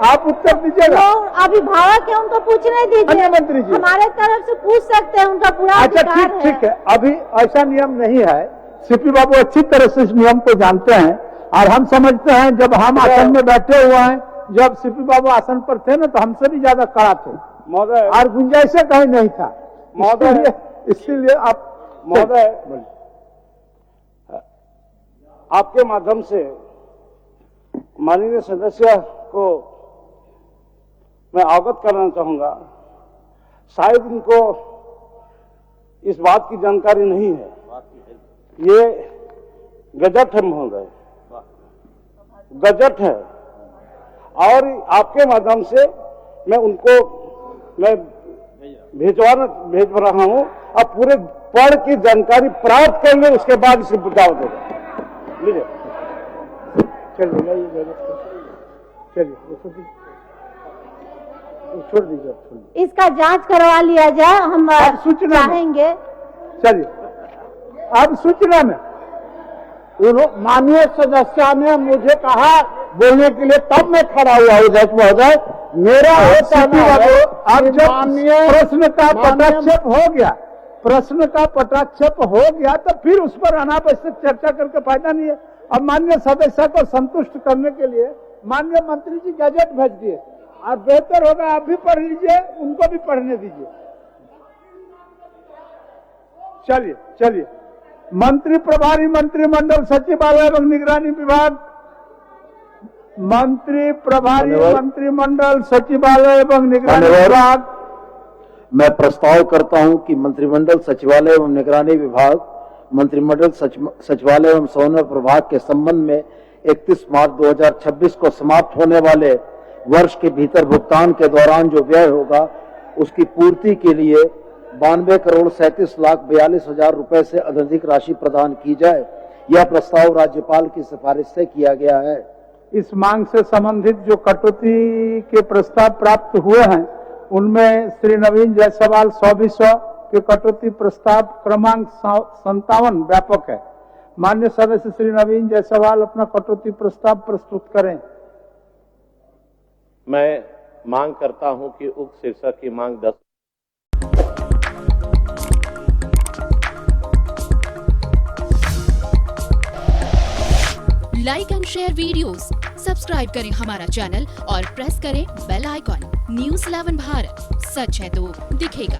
आप उत्तर दीजिएगा। अभिभावक है उनको पूछने दीजिए, मंत्री जी हमारे तरफ से पूछ सकते हैं, उनका पूरा अच्छा ठीक है। अभी ऐसा नियम नहीं है, सीपी बाबू अच्छी तरह से इस नियम को जानते हैं और हम समझते हैं, जब हम आसन में बैठे हुए हैं, जब सीपी बाबू आसन पर थे ना, तो हमसे भी ज्यादा कड़ा थे महोदय, और गुंजाइश कहीं नहीं था महोदय, इसीलिए आप महोदय आपके माध्यम से माननीय सदस्य को मैं अवगत कराना चाहूंगा, शायद इनको इस बात की जानकारी नहीं है, ये गजट है महोदय, गजट है, और आपके माध्यम से मैं उनको भेज रहा हूं, अब पूरे पढ़ की जानकारी प्राप्त कर ले, उसके बाद इसे बताओ देगा। लीजिए, छोड़ दीजिए, इसका जांच करवा लिया जाए, हम चाहेंगे। चलिए, अब सूचना में माननीय सदस्य ने मुझे कहा बोलने के लिए, तब मैं खड़ा हुआ हूँ अध्यक्ष महोदय। मेरा अब जब प्रश्न का पटाक्षेप हो गया, तो फिर उस पर अनावश्यक चर्चा करके फायदा नहीं है। अब माननीय सदस्य को संतुष्ट करने के लिए माननीय मंत्री जी गजट भेज दिए, और बेहतर होगा आप भी पढ़ लीजिए, उनको भी पढ़ने दीजिए। चलिए मंत्री प्रभारी मंत्रिमंडल सचिवालय एवं निगरानी विभाग, मंत्री प्रभारी मंत्रिमंडल सचिवालय एवं निगरानी विभाग। मैं प्रस्ताव करता हूं कि मंत्रिमंडल सचिवालय एवं निगरानी विभाग, मंत्रिमंडल सचिवालय एवं समन्वय प्रभाग के संबंध में 31 मार्च 2026 को समाप्त होने वाले वर्ष के भीतर भुगतान के दौरान जो व्यय होगा उसकी पूर्ति के लिए 92,37,42,000 रुपए से अधिक राशि प्रदान की जाए। यह प्रस्ताव राज्यपाल की सिफारिश से किया गया है। इस मांग से संबंधित जो कटौती के प्रस्ताव प्राप्त हुए हैं उनमें श्री नवीन जायसवाल 100 के कटौती प्रस्ताव क्रमांक 57 व्यापक है। माननीय सदस्य श्री नवीन जायसवाल अपना कटौती प्रस्ताव प्रस्तुत करें। मैं मांग करता हूं कि उक्त शीर्षक की मांग 10। Like and share videos, subscribe करें हमारा चैनल और प्रेस करें बेल आइकॉन। न्यूज़ 11 भारत, सच है तो दिखेगा।